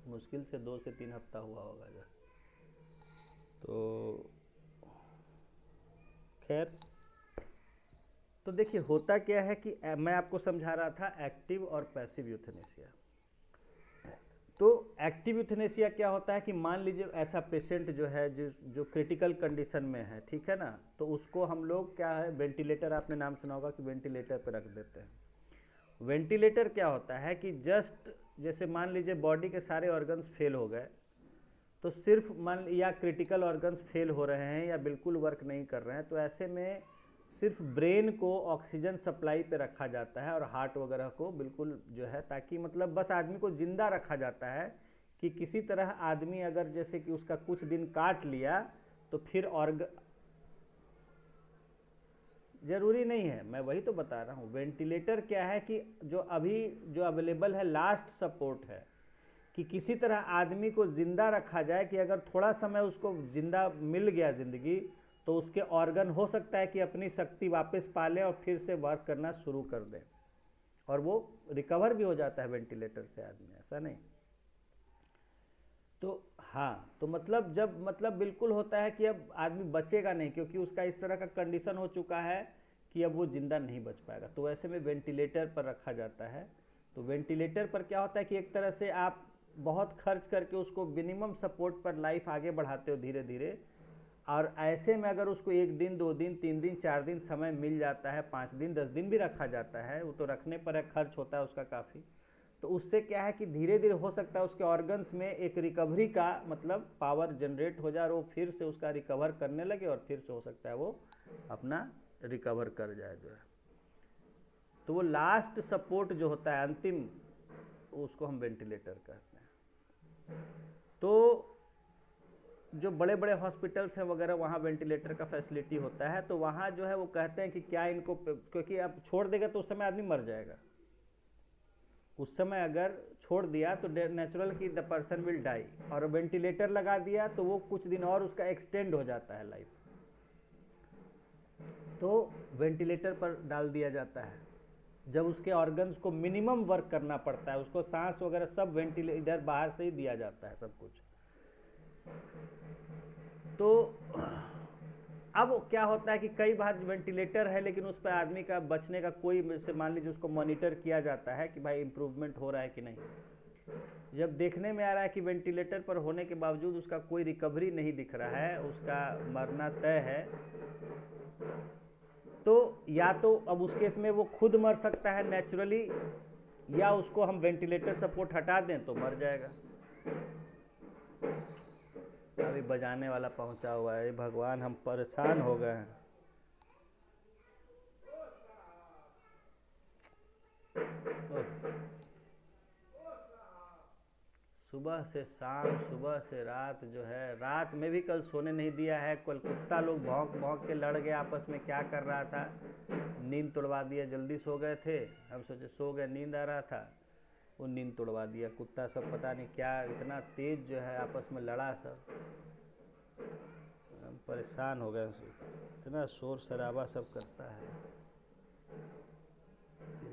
मुश्किल से 2 से 3 हफ्ता हुआ होगा जो। तो खैर, तो देखिए होता क्या है कि मैं आपको समझा रहा था एक्टिव और पैसिव यूथनेसिया। तो एक्टिव यूथनेसिया क्या होता है कि मान लीजिए ऐसा पेशेंट जो है जो क्रिटिकल कंडीशन में है, ठीक है ना, तो उसको हम लोग क्या है, वेंटिलेटर, आपने नाम सुना होगा कि वेंटिलेटर पर रख देते हैं। वेंटिलेटर क्या होता है कि जस्ट जैसे मान लीजिए बॉडी के सारे ऑर्गन्स फेल हो गए, तो सिर्फ मान या क्रिटिकल ऑर्गन्स फेल हो रहे हैं या बिल्कुल वर्क नहीं कर रहे हैं, तो ऐसे में सिर्फ ब्रेन को ऑक्सीजन सप्लाई पे रखा जाता है और हार्ट वगैरह को बिल्कुल जो है, ताकि मतलब बस आदमी को जिंदा रखा जाता है कि किसी तरह आदमी अगर जैसे कि उसका कुछ दिन काट लिया तो फिर जरूरी नहीं है, मैं वही तो बता रहा हूँ। वेंटिलेटर क्या है कि जो अभी जो अवेलेबल है लास्ट सपोर्ट है, कि किसी तरह आदमी को जिंदा रखा जाए, कि अगर थोड़ा समय उसको जिंदा मिल गया जिंदगी, तो उसके ऑर्गन हो सकता है कि अपनी शक्ति वापस पा लें और फिर से वर्क करना शुरू कर दें, और वो रिकवर भी हो जाता है वेंटिलेटर से आदमी, ऐसा नहीं। तो हाँ, तो मतलब जब मतलब बिल्कुल होता है कि अब आदमी बचेगा नहीं, क्योंकि उसका इस तरह का कंडीशन हो चुका है कि अब वो जिंदा नहीं बच पाएगा, तो ऐसे में वेंटिलेटर पर रखा जाता है। तो वेंटिलेटर पर क्या होता है कि एक तरह से आप बहुत खर्च करके उसको मिनिमम सपोर्ट पर लाइफ आगे बढ़ाते हो धीरे धीरे, और ऐसे में अगर उसको 1 दिन 2 दिन 3 दिन 4 दिन समय मिल जाता है, 5 दिन 10 दिन भी रखा जाता है, वो तो रखने पर खर्च होता है उसका काफ़ी, तो उससे क्या है कि धीरे धीरे हो सकता है उसके ऑर्गन्स में एक रिकवरी का मतलब पावर जनरेट हो जाए और वो फिर से उसका रिकवर करने लगे और फिर से हो सकता है वो अपना रिकवर कर जाए जो है। तो वो लास्ट सपोर्ट जो होता है अंतिम, उसको हम वेंटिलेटर कहते हैं। तो जो बड़े बड़े हॉस्पिटल्स हैं वगैरह वहाँ वेंटिलेटर का फैसिलिटी होता है, तो वहाँ जो है वो कहते हैं कि क्या इनको, क्योंकि आप छोड़ देगा तो उस समय आदमी मर जाएगा, उस समय अगर छोड़ दिया तो नेचुरल कि द पर्सन विल डाई, और वेंटिलेटर लगा दिया तो वो कुछ दिन और उसका एक्सटेंड हो जाता है लाइफ, तो वेंटिलेटर पर डाल दिया जाता है जब उसके ऑर्गन्स को मिनिमम वर्क करना पड़ता है, उसको सांस वगैरह सब इधर बाहर से ही दिया जाता है सब कुछ। तो अब क्या होता है कि कई बार वेंटिलेटर है लेकिन उस पर आदमी का बचने का कोई, जैसे मान लीजिए उसको मॉनिटर किया जाता है कि भाई इम्प्रूवमेंट हो रहा है कि नहीं। जब देखने में आ रहा है कि वेंटिलेटर पर होने के बावजूद उसका कोई रिकवरी नहीं दिख रहा है, उसका मरना तय है, तो या तो अब उस केस में वो खुद मर सकता है नेचुरली, या उसको हम वेंटिलेटर सपोर्ट हटा दें तो मर जाएगा। अभी बजाने वाला पहुंचा हुआ है, भगवान हम परेशान हो गए हैं। सुबह से शाम, सुबह से रात जो है, रात में भी कल सोने नहीं दिया है। कल कुत्ता लोग भौंक भौंक के लड़ गए आपस में, क्या कर रहा था, नींद तोड़वा दिया। जल्दी सो गए थे, हम सोचे सो गए, नींद आ रहा था, वो नींद तोड़वा दिया कुत्ता सब। पता नहीं क्या इतना तेज जो है आपस में लड़ा सब, हम परेशान हो गए, इतना शोर शराबा सब करता है।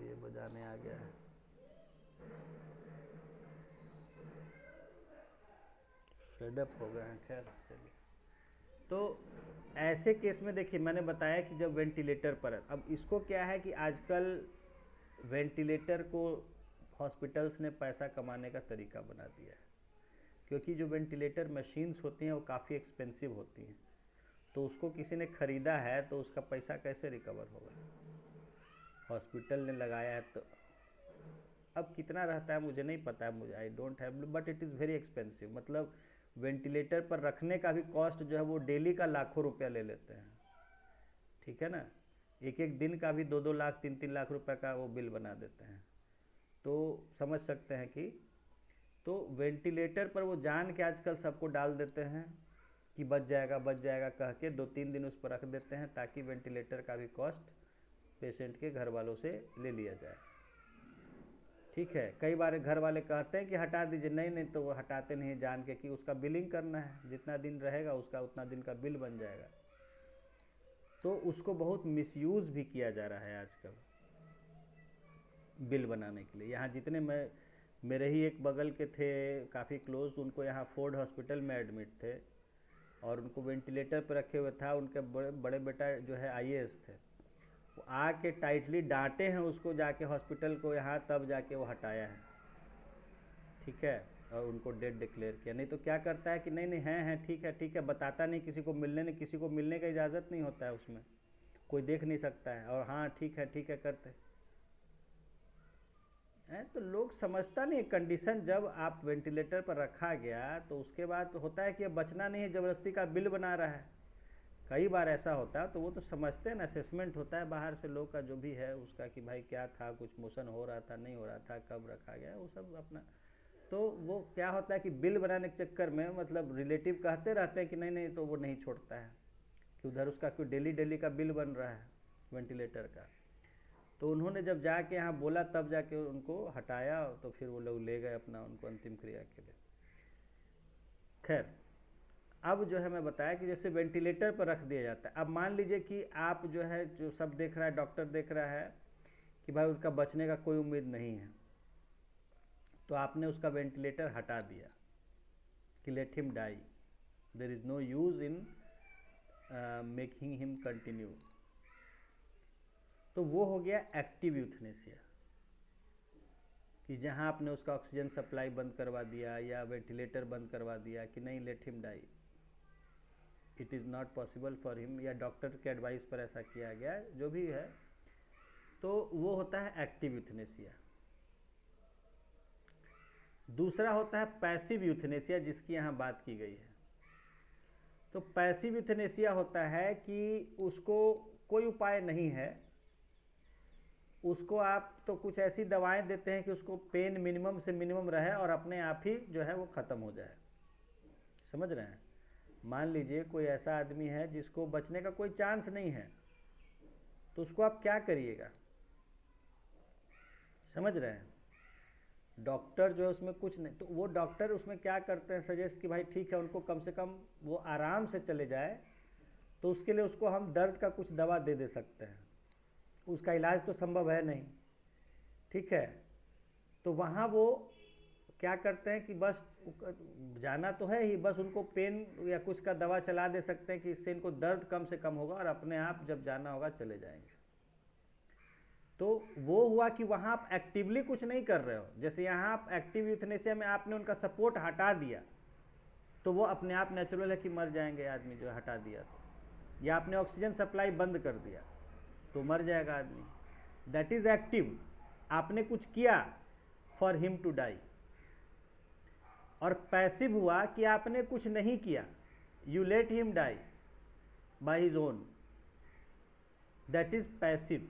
ये बजाने आ गया है, फेडअप हो गए हैं। खैर चलिए, तो ऐसे केस में देखिए मैंने बताया कि जब वेंटिलेटर पर, अब इसको क्या है कि आजकल वेंटिलेटर को हॉस्पिटल्स ने पैसा कमाने का तरीका बना दिया है, क्योंकि जो वेंटिलेटर मशीन्स होती हैं वो काफ़ी एक्सपेंसिव होती हैं, तो उसको किसी ने ख़रीदा है तो उसका पैसा कैसे रिकवर होगा, हॉस्पिटल ने लगाया है। तो अब कितना रहता है मुझे नहीं पता है, मुझे I don't have, but it is very expensive. मतलब वेंटिलेटर पर रखने का भी कॉस्ट जो है वो डेली का लाखों रुपया ले लेते हैं, ठीक है ना, एक एक दिन का भी 2-2 लाख 3-3 लाख रुपए का वो बिल बना देते हैं। तो समझ सकते हैं कि, तो वेंटिलेटर पर वो जान के आजकल सबको डाल देते हैं कि बच जाएगा कह के 2-3 दिन उस पर रख देते हैं, ताकि वेंटिलेटर का भी कॉस्ट पेशेंट के घर वालों से ले लिया जाए। ठीक है, कई बार घर वाले कहते हैं कि हटा दीजिए, नहीं तो वो हटाते नहीं, जान के कि उसका बिलिंग करना है, जितना दिन रहेगा उसका उतना दिन का बिल बन जाएगा। तो उसको बहुत मिसयूज़ भी किया जा रहा है आजकल बिल बनाने के लिए। यहाँ जितने मेरे ही एक बगल के थे काफ़ी क्लोज, उनको यहाँ फोर्ड हॉस्पिटल में एडमिट थे और उनको वेंटिलेटर पर रखे हुए था। उनके बड़े बेटा जो है IAS थे, वो आके टाइटली डांटे हैं उसको जाके हॉस्पिटल को यहाँ, तब जाके वो हटाया है, ठीक है, और उनको डेड डिक्लेयर किया। नहीं तो क्या करता है कि नहीं हैं ठीक है, बताता नहीं किसी को, किसी को मिलने का इजाज़त नहीं होता है उसमें, कोई देख नहीं सकता है, और हाँ ठीक है करते हैं। तो लोग समझता नहीं कंडीशन, जब आप वेंटिलेटर पर रखा गया तो उसके बाद तो होता है कि अब बचना नहीं है, ज़बरदस्ती का बिल बना रहा है, कई बार ऐसा होता है। तो वो तो समझते हैं ना, असेसमेंट होता है बाहर से लोग का जो भी है उसका, कि भाई क्या था, कुछ मोशन हो रहा था नहीं हो रहा था, कब रखा गया, वो सब अपना। तो वो क्या होता है कि बिल बनाने के चक्कर में मतलब रिलेटिव कहते रहते हैं कि नहीं तो वो नहीं छोड़ता है कि उधर उसका कोई डेली का बिल बन रहा है वेंटिलेटर का। तो उन्होंने जब जाके यहाँ बोला तब जाके उनको हटाया, तो फिर वो लोग ले गए अपना उनको अंतिम क्रिया के लिए। खैर, अब जो है मैं बताया कि जैसे वेंटिलेटर पर रख दिया जाता है। अब मान लीजिए कि आप जो है, जो सब देख रहा है, डॉक्टर देख रहा है कि भाई उसका बचने का कोई उम्मीद नहीं है, तो आपने उसका वेंटिलेटर हटा दिया कि let him die, there is no use in making him continue. तो वो हो गया एक्टिव यूथनेसिया, कि जहाँ आपने उसका ऑक्सीजन सप्लाई बंद करवा दिया या वेंटिलेटर बंद करवा दिया कि नहीं let him die, it is not possible for him, या डॉक्टर के एडवाइस पर ऐसा किया गया, जो भी है, तो वो होता है एक्टिव यूथनेसिया। दूसरा होता है पैसिव यूथनेसिया, जिसकी यहाँ बात की गई है। तो पैसिव यूथनेसिया होता है कि उसको कोई उपाय नहीं है, उसको आप तो कुछ ऐसी दवाएं देते हैं कि उसको पेन मिनिमम से मिनिमम रहे और अपने आप ही जो है वो ख़त्म हो जाए। समझ रहे हैं? मान लीजिए कोई ऐसा आदमी है जिसको बचने का कोई चांस नहीं है, तो उसको आप क्या करिएगा? समझ रहे हैं? डॉक्टर जो है उसमें कुछ नहीं, तो वो डॉक्टर उसमें क्या करते हैं, सजेस्ट कि भाई ठीक है उनको कम से कम वो आराम से चले जाए, तो उसके लिए उसको हम दर्द का कुछ दवा दे सकते हैं। उसका इलाज तो संभव है नहीं, ठीक है? तो वहाँ वो क्या करते हैं कि बस जाना तो है ही, बस उनको पेन या कुछ का दवा चला दे सकते हैं कि इससे इनको दर्द कम से कम होगा और अपने आप जब जाना होगा चले जाएंगे। तो वो हुआ कि वहाँ आप एक्टिवली कुछ नहीं कर रहे हो। जैसे यहाँ आप एक्टिव यूथनेसिया में आपने उनका सपोर्ट हटा दिया, तो वो अपने आप नेचुरल है कि मर जाएंगे आदमी, जो हटा दिया तो, या आपने ऑक्सीजन सप्लाई बंद कर दिया तो मर जाएगा आदमी। दैट इज एक्टिव, आपने कुछ किया फॉर हिम टू डाई। और पैसिव हुआ कि आपने कुछ नहीं किया, you let him die by his own, that is passive.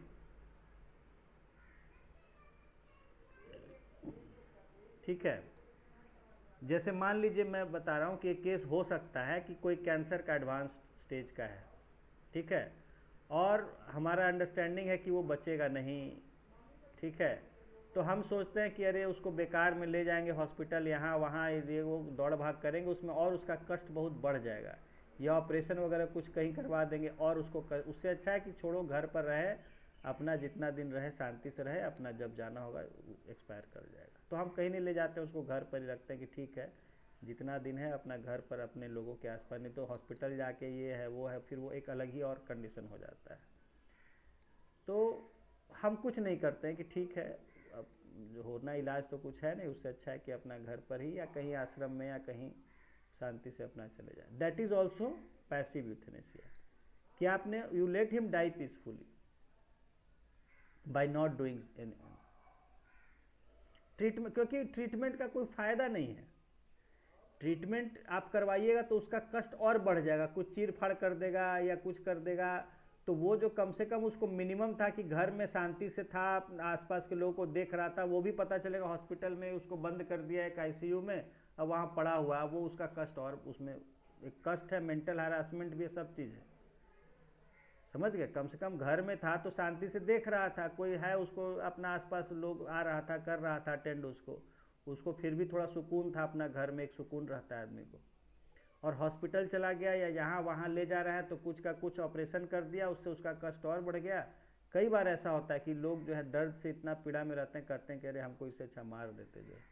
ठीक है? जैसे मान लीजिए मैं बता रहा हूँ कि एक केस हो सकता है कि कोई कैंसर का एडवांस स्टेज का है, ठीक है, और हमारा अंडरस्टैंडिंग है कि वो बचेगा नहीं, ठीक है, तो हम सोचते हैं कि अरे उसको बेकार में ले जाएंगे हॉस्पिटल, यहाँ वहाँ ये वो दौड़ भाग करेंगे उसमें, और उसका कष्ट बहुत बढ़ जाएगा, या ऑपरेशन वगैरह कुछ कहीं करवा देंगे और उससे अच्छा है कि छोड़ो, घर पर रहे, अपना जितना दिन रहे शांति से रहे, अपना जब जाना होगा एक्सपायर कर जाएगा। तो हम कहीं नहीं ले जाते, उसको घर पर ही रखते हैं कि ठीक है जितना दिन है अपना घर पर अपने लोगों के आसपास, नहीं तो हॉस्पिटल जाके ये है वो है, फिर वो एक अलग ही और कंडीशन हो जाता है। तो हम कुछ नहीं करते हैं कि ठीक है अब जो होना इलाज तो कुछ है नहीं, उससे अच्छा है कि अपना घर पर ही या कहीं आश्रम में या कहीं शांति से अपना चले जाए। That is also passive euthanasia, कि आपने you let him die peacefully by not doing any treatment, क्योंकि ट्रीटमेंट का कोई फायदा नहीं है। ट्रीटमेंट आप करवाइएगा तो उसका कष्ट और बढ़ जाएगा, कुछ चीर फाड़ कर देगा या कुछ कर देगा, तो वो जो कम से कम उसको मिनिमम था कि घर में शांति से था, आसपास के लोगों को देख रहा था, वो भी पता चलेगा हॉस्पिटल में उसको बंद कर दिया एक आईसीयू में, अब वहाँ पड़ा हुआ, वो उसका कष्ट, और उसमें एक कष्ट है, मेंटल हैरासमेंट भी, सब चीज़ है। समझ गए? कम से कम घर में था तो शांति से देख रहा था, कोई है उसको अपना आसपास लोग आ रहा था, कर रहा था अटेंड उसको फिर भी थोड़ा सुकून था, अपना घर में एक सुकून रहता है आदमी को। और हॉस्पिटल चला गया या यहाँ वहाँ ले जा रहा है तो कुछ का कुछ ऑपरेशन कर दिया, उससे उसका कष्ट और बढ़ गया। कई बार ऐसा होता है कि लोग जो है दर्द से इतना पीड़ा में रहते हैं, करते हैं कि अरे हमको इससे अच्छा मार देते जो है,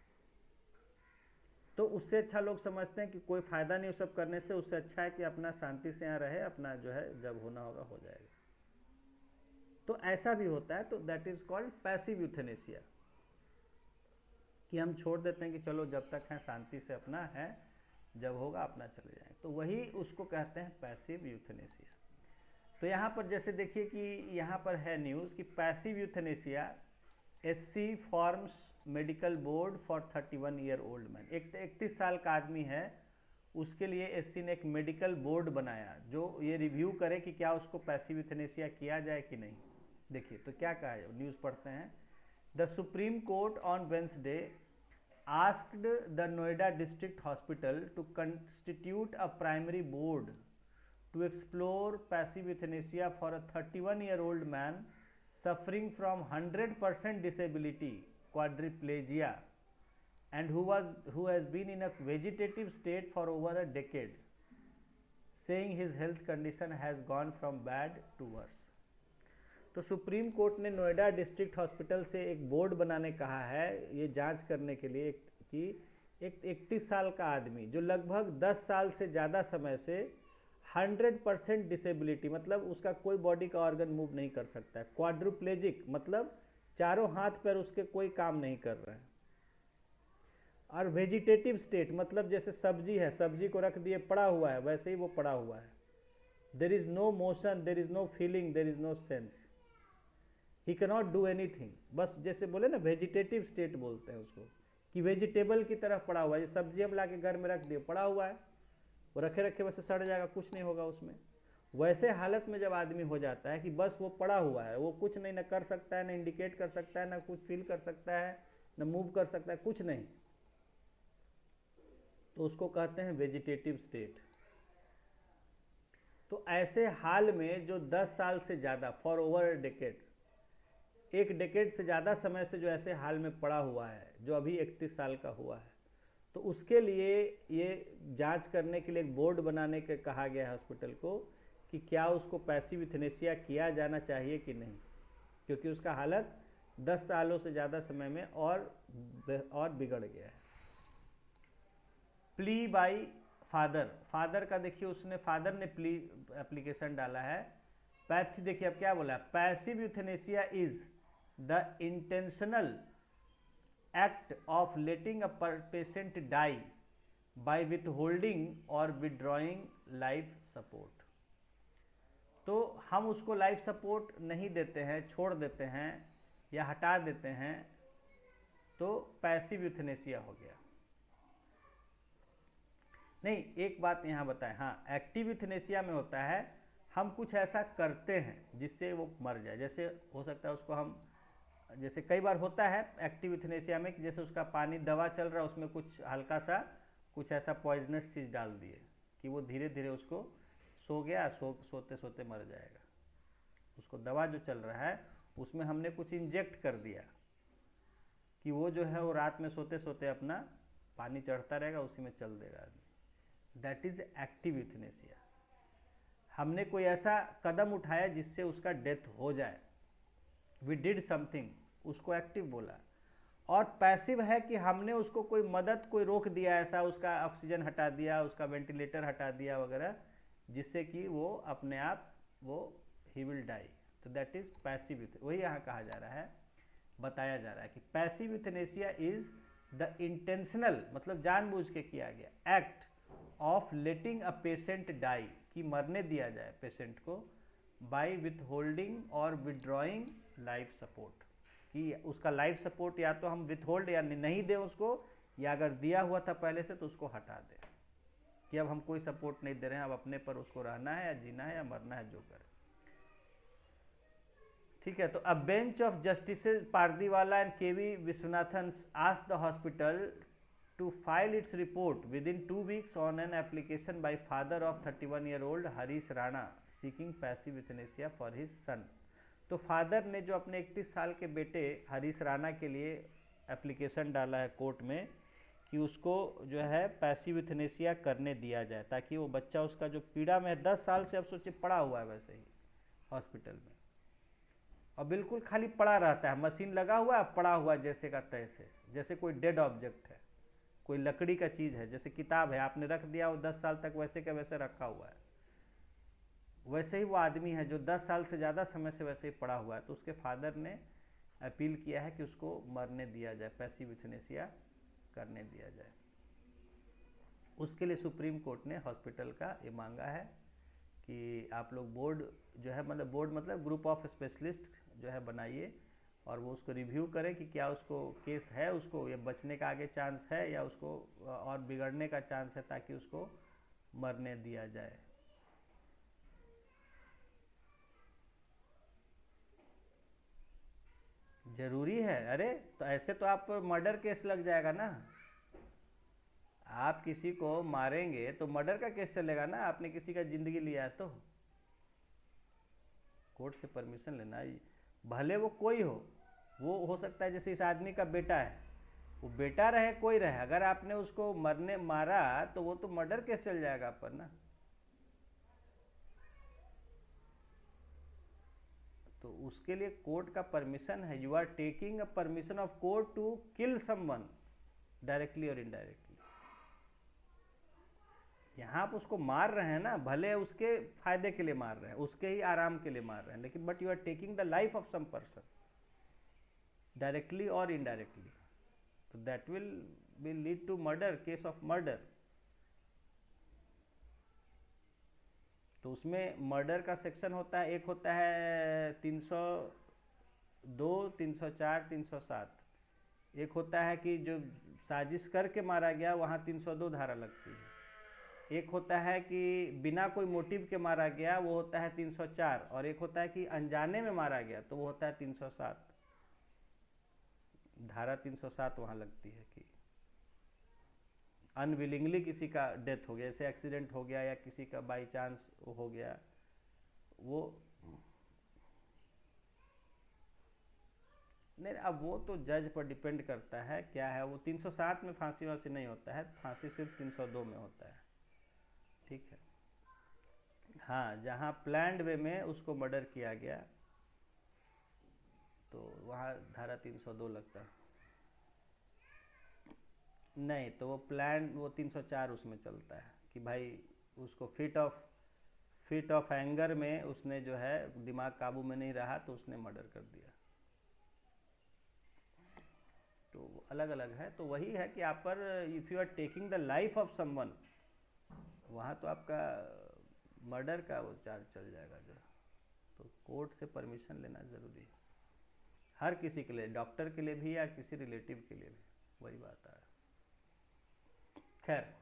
तो उससे अच्छा लोग समझते हैं कि कोई फ़ायदा नहीं उस सब करने से, उससे अच्छा है कि अपना शांति से यहाँ रहे, अपना जो है जब होना होगा हो जाएगा। तो ऐसा भी होता है, तो that is called passive euthanasia, कि हम छोड़ देते हैं कि चलो जब तक है शांति से अपना है, जब होगा अपना चले जाएंगे, तो वही उसको कहते हैं पैसिव यूथनेसिया। तो यहाँ पर जैसे देखिए कि यहाँ पर है न्यूज़ कि passive euthanasia SC forms medical board for 31 year old man. एक 31 साल का आदमी है, उसके लिए एससी ने एक मेडिकल बोर्ड बनाया जो ये रिव्यू करे कि क्या उसको पैसिव यूथनेसिया किया जाए कि नहीं। देखिए तो क्या कहा है, न्यूज़ पढ़ते हैं। The supreme court on Wednesday asked the Noida District Hospital to constitute a primary board to explore passive euthanasia for a 31-year-old man suffering from 100% disability, quadriplegia, and who has been in a vegetative state for over a decade, saying his health condition has gone from bad to worse. तो सुप्रीम कोर्ट ने नोएडा डिस्ट्रिक्ट हॉस्पिटल से एक बोर्ड बनाने कहा है, ये जांच करने के लिए कि एक 31 साल का आदमी जो लगभग 10 साल से ज़्यादा समय से 100% डिसेबिलिटी, मतलब उसका कोई बॉडी का ऑर्गन मूव नहीं कर सकता है, क्वाड्रुप्लेजिक मतलब चारों हाथ पैर उसके कोई काम नहीं कर रहे हैं, और वेजिटेटिव स्टेट मतलब जैसे सब्जी है, सब्जी को रख दिए पड़ा हुआ है, वैसे ही वो पड़ा हुआ है। There is no motion, there is no feeling, there is no sense, he cannot do anything. बस जैसे बोले ना वेजिटेटिव स्टेट बोलते हैं उसको, कि वेजिटेबल की तरह पड़ा हुआ है, ये सब्जी हम ला के घर में रख दिए, पड़ा हुआ है, वो रखे रखे वैसे सड़ जाएगा, कुछ नहीं होगा उसमें। वैसे हालत में जब आदमी हो जाता है कि बस वो पड़ा हुआ है, वो कुछ नहीं, ना कर सकता है, ना इंडिकेट कर सकता है, ना कुछ फील कर सकता है, ना मूव कर सकता है, कुछ नहीं, तो उसको कहते हैं वेजिटेटिव स्टेट। तो ऐसे हाल में जो 10 साल से ज़्यादा, फॉर ओवर डेकेड, एक डेकेड से ज़्यादा समय से जो ऐसे हाल में पड़ा हुआ है, जो अभी 31 साल का हुआ है, तो उसके लिए ये जांच करने के लिए एक बोर्ड बनाने के कहा गया है हॉस्पिटल को कि क्या उसको पैसिव यूथनेसिया किया जाना चाहिए कि नहीं, क्योंकि उसका हालत 10 सालों से ज़्यादा समय में और बिगड़ गया है। प्ली बाई फादर, फादर का देखिए, उसने फादर ने प्ली एप्लीकेशन डाला है। पैथी देखिए अब क्या बोला है, passive euthanasia is the intentional act of letting a patient die by withholding और विड्रॉइंग लाइफ सपोर्ट। तो हम उसको लाइफ सपोर्ट नहीं देते हैं, छोड़ देते हैं या हटा देते हैं, तो पैसिव यूथनेसिया हो गया। नहीं, एक बात यहाँ बताएं, हाँ, एक्टिव यूथनेसिया में होता है हम कुछ ऐसा करते हैं जिससे वो मर जाए, जैसे हो सकता है उसको हम, जैसे कई बार होता है एक्टिव यूथनेसिया में कि जैसे उसका पानी दवा चल रहा है, उसमें कुछ हल्का सा कुछ ऐसा पॉइजनस चीज़ डाल दिए कि वो धीरे धीरे उसको सो गया, सोते सोते मर जाएगा। उसको दवा जो चल रहा है उसमें हमने कुछ इंजेक्ट कर दिया कि वो जो है वो रात में सोते सोते अपना पानी चढ़ता रहेगा, उसी में चल देगा आदमी, दैट इज एक्टिव यूथनेसिया। हमने कोई ऐसा कदम उठाया जिससे उसका डेथ हो जाए, वी डिड समथिंग, उसको एक्टिव बोला। और पैसिव है कि हमने उसको कोई मदद, कोई रोक दिया ऐसा, उसका ऑक्सीजन हटा दिया, उसका वेंटिलेटर हटा दिया वगैरह, जिससे कि वो अपने आप वो ही विल डाई, तो दैट इज पैसिव यूथनेसिया। वही यहाँ कहा जा रहा है, बताया जा रहा है कि passive euthanasia is the intentional, मतलब जानबूझ के किया गया, act of letting a patient die, कि मरने दिया जाए पेशेंट को, बाय विथहोल्डिंग और विड्रॉइंग लाइफ सपोर्ट, कि उसका लाइफ सपोर्ट या तो हम विथहोल्ड या नहीं दें उसको, या अगर दिया हुआ था पहले से तो उसको हटा दें, कि अब हम कोई सपोर्ट नहीं दे रहे हैं, अब अपने पर उसको रहना है या जीना है या मरना है, जो करें। ठीक है, तो a bench of justices Pardiwala and KV Viswanathan asked the hospital to file its report within 2 weeks on an application by father of 31-year-old Harish Rana seeking passive euthanasia for his son। तो फादर ने जो अपने 31 साल के बेटे हरीश राणा के लिए एप्लीकेशन डाला है कोर्ट में कि उसको जो है पैसिव यूथनेसिया करने दिया जाए, ताकि वो बच्चा उसका जो पीड़ा में है 10 साल से, अब सोचिए पड़ा हुआ है वैसे ही हॉस्पिटल में, और बिल्कुल खाली पड़ा रहता है, मशीन लगा हुआ है, पड़ा हुआ जैसे का तैसे, जैसे कोई डेड ऑब्जेक्ट है, कोई लकड़ी का चीज़ है, जैसे किताब है आपने रख दिया, वो 10 साल तक वैसे का वैसे रखा हुआ है, वैसे ही वो आदमी है जो 10 साल से ज़्यादा समय से वैसे ही पड़ा हुआ है। तो उसके फादर ने अपील किया है कि उसको मरने दिया जाए, पैसिव यूथनेसिया करने दिया जाए। उसके लिए सुप्रीम कोर्ट ने हॉस्पिटल का ये मांगा है कि आप लोग बोर्ड जो है, मतलब बोर्ड मतलब ग्रुप ऑफ स्पेशलिस्ट जो है बनाइए, और वो उसको रिव्यू करें कि क्या उसको केस है, उसको ये बचने का आगे चांस है या उसको और बिगड़ने का चांस है, ताकि उसको मरने दिया जाए। जरूरी है, अरे तो ऐसे तो आप मर्डर केस लग जाएगा ना, आप किसी को मारेंगे तो मर्डर का केस चलेगा ना, आपने किसी का जिंदगी लिया है तो कोर्ट से परमिशन लेना, भले वो कोई हो, वो हो सकता है जैसे इस आदमी का बेटा है, वो बेटा रहे कोई रहे, अगर आपने उसको मरने मारा तो वो तो मर्डर केस चल जाएगा आप पर ना। तो उसके लिए कोर्ट का परमिशन है, you are taking a permission of court to kill someone directly और इनडायरेक्टली। यहाँ आप उसको मार रहे हैं ना, भले उसके फायदे के लिए मार रहे हैं, उसके ही आराम के लिए मार रहे हैं, लेकिन but you are taking the life of some person directly और इनडायरेक्टली, तो that will lead to murder, case of murder. तो उसमें मर्डर का सेक्शन होता है, एक होता है 302, 304, 307, एक होता है कि जो साजिश करके मारा गया, वहाँ 302 धारा लगती है। एक होता है कि बिना कोई मोटिव के मारा गया, वो होता है 304। और एक होता है कि अनजाने में मारा गया, तो वो होता है 307। धारा 307 वहाँ लगती है कि अनविलिंगली किसी का डेथ हो गया, जैसे एक्सीडेंट हो गया या किसी का बाई चांस हो गया, वो नहीं। अब वो तो जज पर डिपेंड करता है क्या है। वो 307 में फांसी वांसी नहीं होता है, फांसी सिर्फ 302 में होता है। ठीक है। हाँ, जहाँ प्लान्ड वे में उसको मर्डर किया गया, तो वहाँ धारा 302 लगता है। नहीं, तो वो प्लान, वो 304 उसमें चलता है कि भाई उसको फिट ऑफ एंगर में उसने जो है दिमाग काबू में नहीं रहा, तो उसने मर्डर कर दिया। तो अलग अलग है। तो वही है कि आप पर if you are taking the life of someone, वहाँ तो आपका मर्डर का वो चार्ज चल जाएगा जो। तो कोर्ट से परमिशन लेना ज़रूरी है, हर किसी के लिए, डॉक्टर के लिए भी या किसी रिलेटिव के लिए भी, वही बात है। खैर,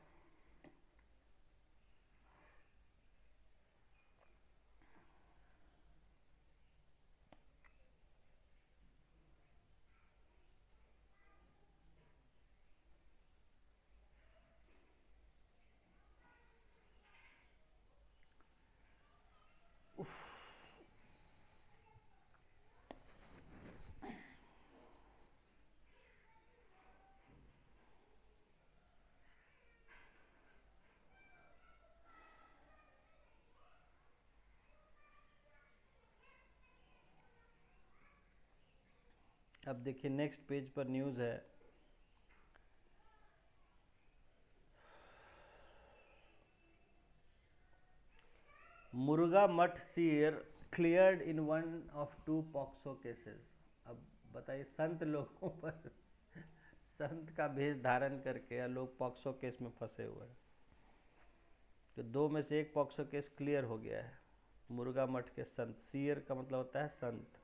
अब देखिए नेक्स्ट पेज पर न्यूज़ है, Murugha Mutt seer cleared in one of 2 POCSO cases. अब बताइए, संत लोगों पर संत का भेष धारण करके या लोग पॉक्सो केस में फंसे हुए हैं। तो 2 में से 1 पॉक्सो केस क्लियर हो गया है। मुर्गा मठ के संत, सीयर का मतलब होता है संत।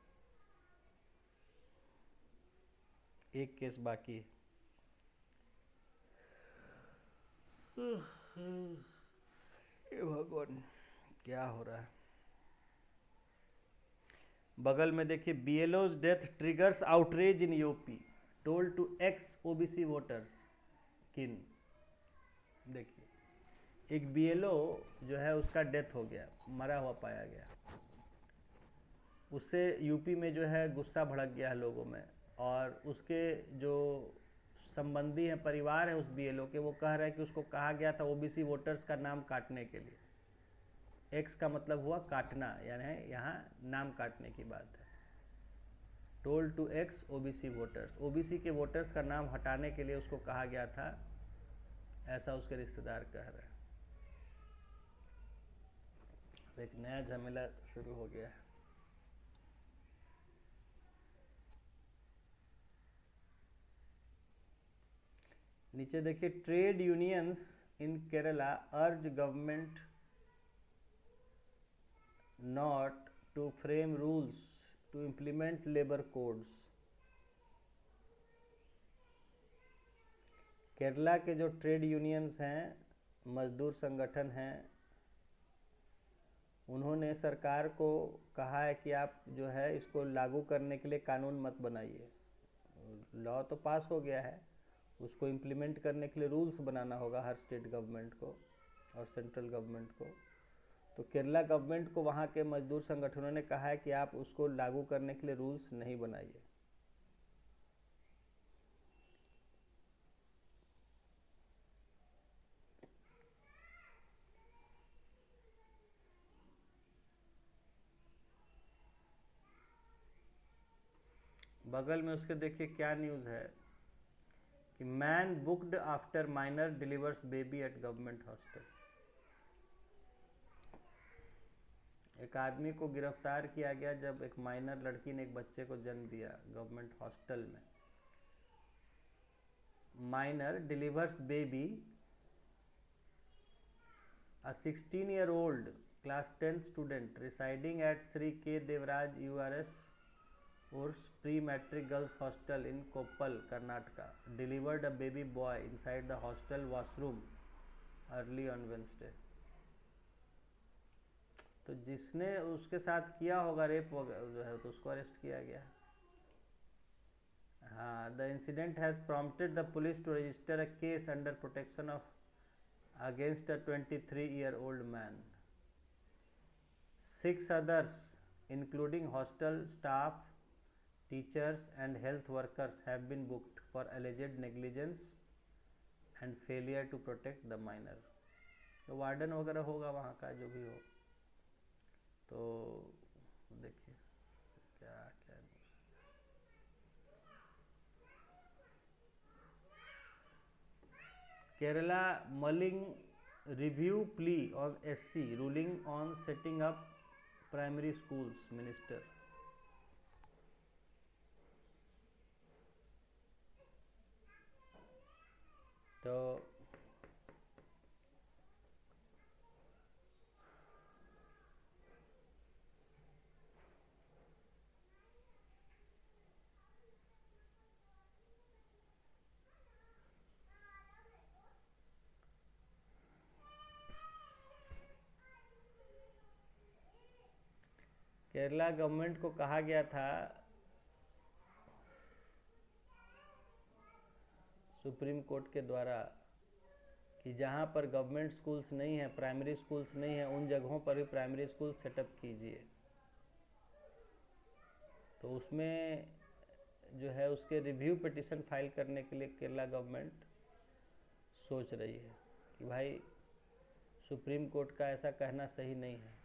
1 केस बाकी है। हे भगवान, क्या हो रहा है। बगल में देखिए, BLO's death triggers outrage in UP, told to x OBC voters. किन, देखिए एक बीएलओ जो है उसका डेथ हो गया, मरा हुआ पाया गया। उससे यूपी में जो है गुस्सा भड़क गया है लोगों में, और उसके जो संबंधी हैं, परिवार है उस बीएलओ के, वो कह रहे हैं कि उसको कहा गया था ओबीसी वोटर्स का नाम काटने के लिए। एक्स का मतलब हुआ काटना, यानी यहाँ नाम काटने की बात है। Told to x OBC voters, OBC के वोटर्स का नाम हटाने के लिए उसको कहा गया था, ऐसा उसके रिश्तेदार कह रहे हैं। एक नया झमेला शुरू हो गया है। नीचे देखिए, trade unions in Kerala urge government not to frame rules to implement labour codes. Kerala के जो ट्रेड यूनियंस हैं, मजदूर संगठन हैं, उन्होंने सरकार को कहा है कि आप जो है इसको लागू करने के लिए कानून मत बनाइए। लॉ तो पास हो गया है, उसको इम्प्लीमेंट करने के लिए रूल्स बनाना होगा हर स्टेट गवर्नमेंट को और सेंट्रल गवर्नमेंट को। तो केरला गवर्नमेंट को वहाँ के मजदूर संगठनों ने कहा है कि आप उसको लागू करने के लिए रूल्स नहीं बनाइए। बगल में उसके देखिए क्या न्यूज़ है कि man booked after minor delivers baby eight government hostel. एक आदमी को गिरफ्तार किया गया जब एक माइनर लड़की ने एक बच्चे को जन्म दिया गवर्नमेंट हॉस्टल में। Minor delivers baby, a 16-year-old class 10 student residing at Sri K. Devraj URS Urs pre-matric girls hostel in Koppal, Karnataka delivered a baby boy inside the hostel washroom early on Wednesday. तो जिसने उसके साथ किया होगा रेप जो है तो उसको अरेस्ट किया गया. हाँ, the incident has prompted the police to register a case under protection of against a 23-year-old man. 6 others, including hostel staff, teachers and health workers, have been booked for alleged negligence and failure to protect the minor. तो वार्डन वगैरह होगा वहाँ का, जो भी हो. तो देखिए क्या क्या Kerala mulling review plea of SC ruling on setting up primary schools, minister. तो केरला गवर्नमेंट को कहा गया था सुप्रीम कोर्ट के द्वारा कि जहाँ पर गवर्नमेंट स्कूल्स नहीं है, प्राइमरी स्कूल्स नहीं है, उन जगहों पर भी प्राइमरी स्कूल सेटअप कीजिए. तो उसमें जो है उसके रिव्यू पिटिशन फाइल करने के लिए केरला गवर्नमेंट सोच रही है कि भाई सुप्रीम कोर्ट का ऐसा कहना सही नहीं है.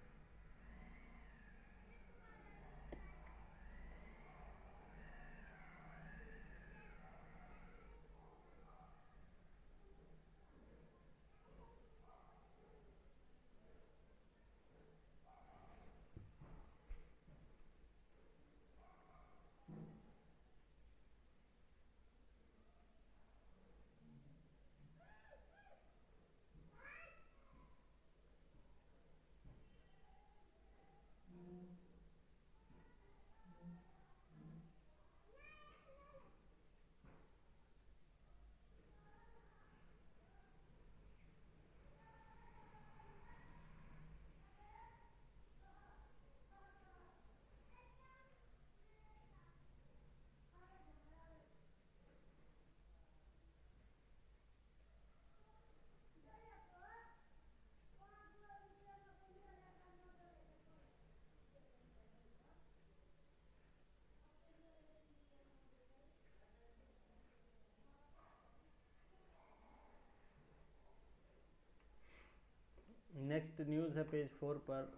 नेक्स्ट न्यूज़ है पेज 4 पर.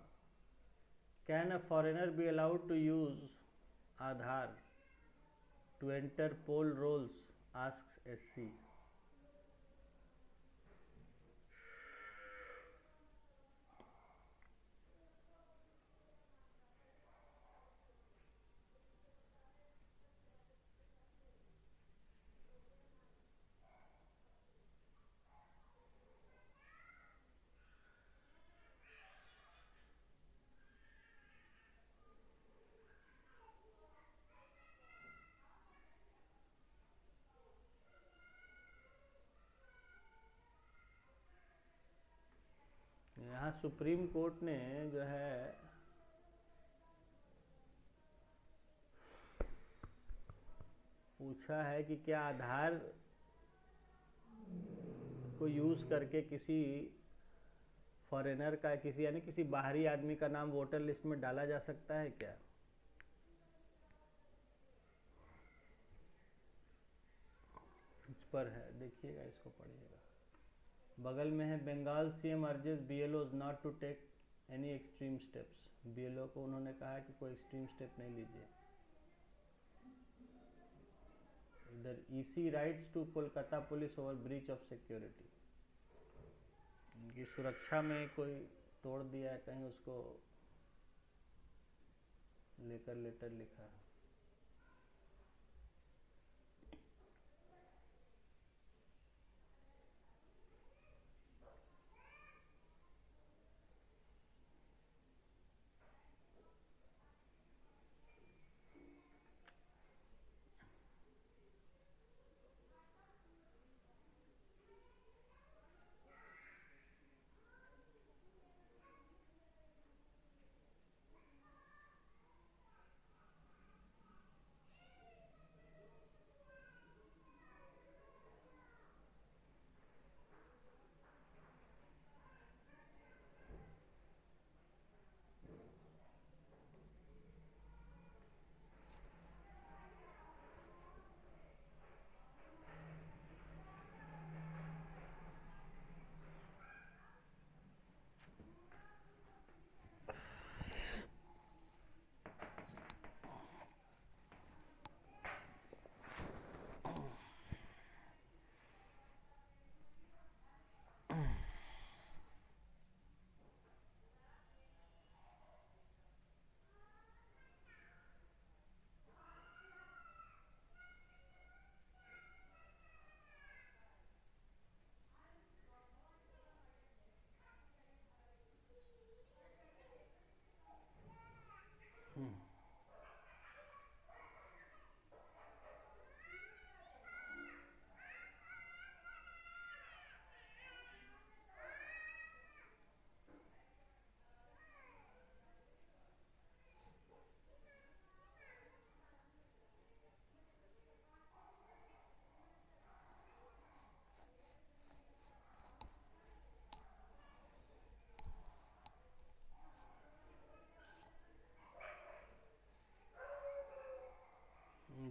Can a foreigner be allowed to use Aadhaar to enter poll rolls, asks SC. यहाँ सुप्रीम कोर्ट ने जो है पूछा है कि क्या आधार को यूज़ करके किसी फॉरेनर का, किसी यानी किसी बाहरी आदमी का नाम वोटर लिस्ट में डाला जा सकता है क्या. इस पर है, देखिएगा, इसको पढ़िएगा. बगल में है Bengal CM urges BLOs not to take any extreme steps. BLO को उन्होंने कहा कि कोई एक्सट्रीम स्टेप नहीं लीजिए. इधर EC writes to Kolkata police over breach of security. उनकी सुरक्षा में कोई तोड़ दिया है कहीं, उसको लेकर लेटर लिखा है.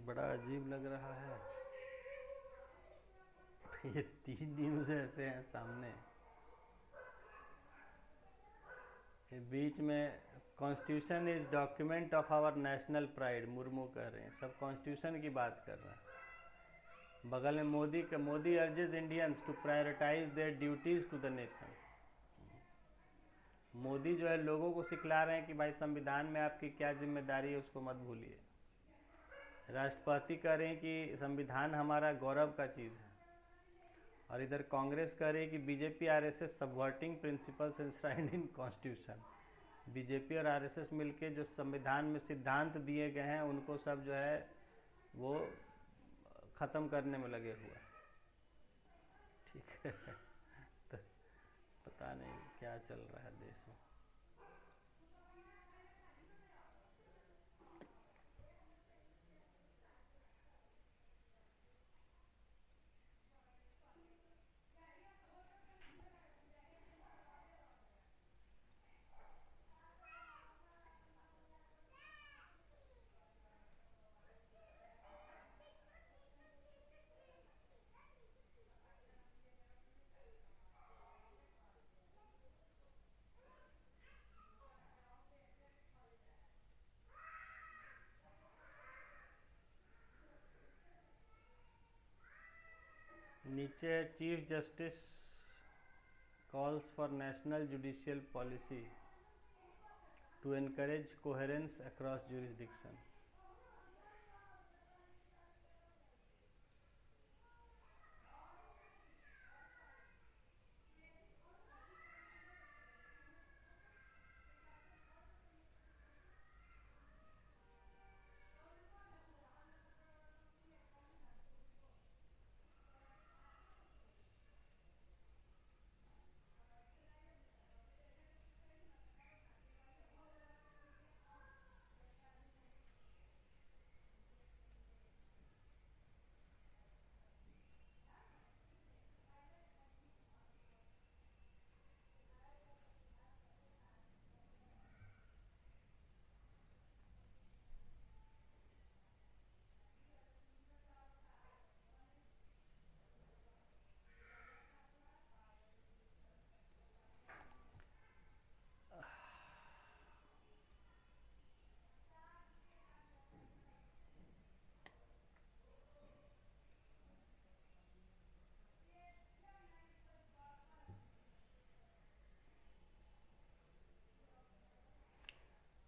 बड़ा अजीब लग रहा है। ये 3 न्यूज़ ऐसे हैं सामने। ये बीच में constitution is document of our national pride, Murmu कह रहे हैं, सब कॉन्स्टिट्यूशन की बात कर रहे हैं। बगल में Modi urges Indians to prioritise their duties to the nation. Modi जो है लोगों को सिखला रहे हैं कि भाई संविधान में आपकी क्या जिम्मेदारी है उसको मत भूलिए। राष्ट्रपति कह रहे हैं कि संविधान हमारा गौरव का चीज़ है, और इधर कांग्रेस कह रही है कि BJP RSS subverting principles enshrined in constitution. BJP और आरएसएस मिलके जो संविधान में सिद्धांत दिए गए हैं उनको सब जो है वो ख़त्म करने में लगे हुए। ठीक है। तो पता नहीं क्या चल रहा है देश में। नीचे chief justice calls for national judicial policy to encourage coherence across jurisdiction.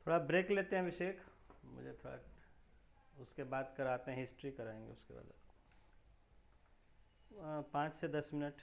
थोड़ा ब्रेक लेते हैं अभिषेक, मुझे थोड़ा उसके बाद कराते हैं, हिस्ट्री कराएंगे उसके बाद 5 से 10 मिनट।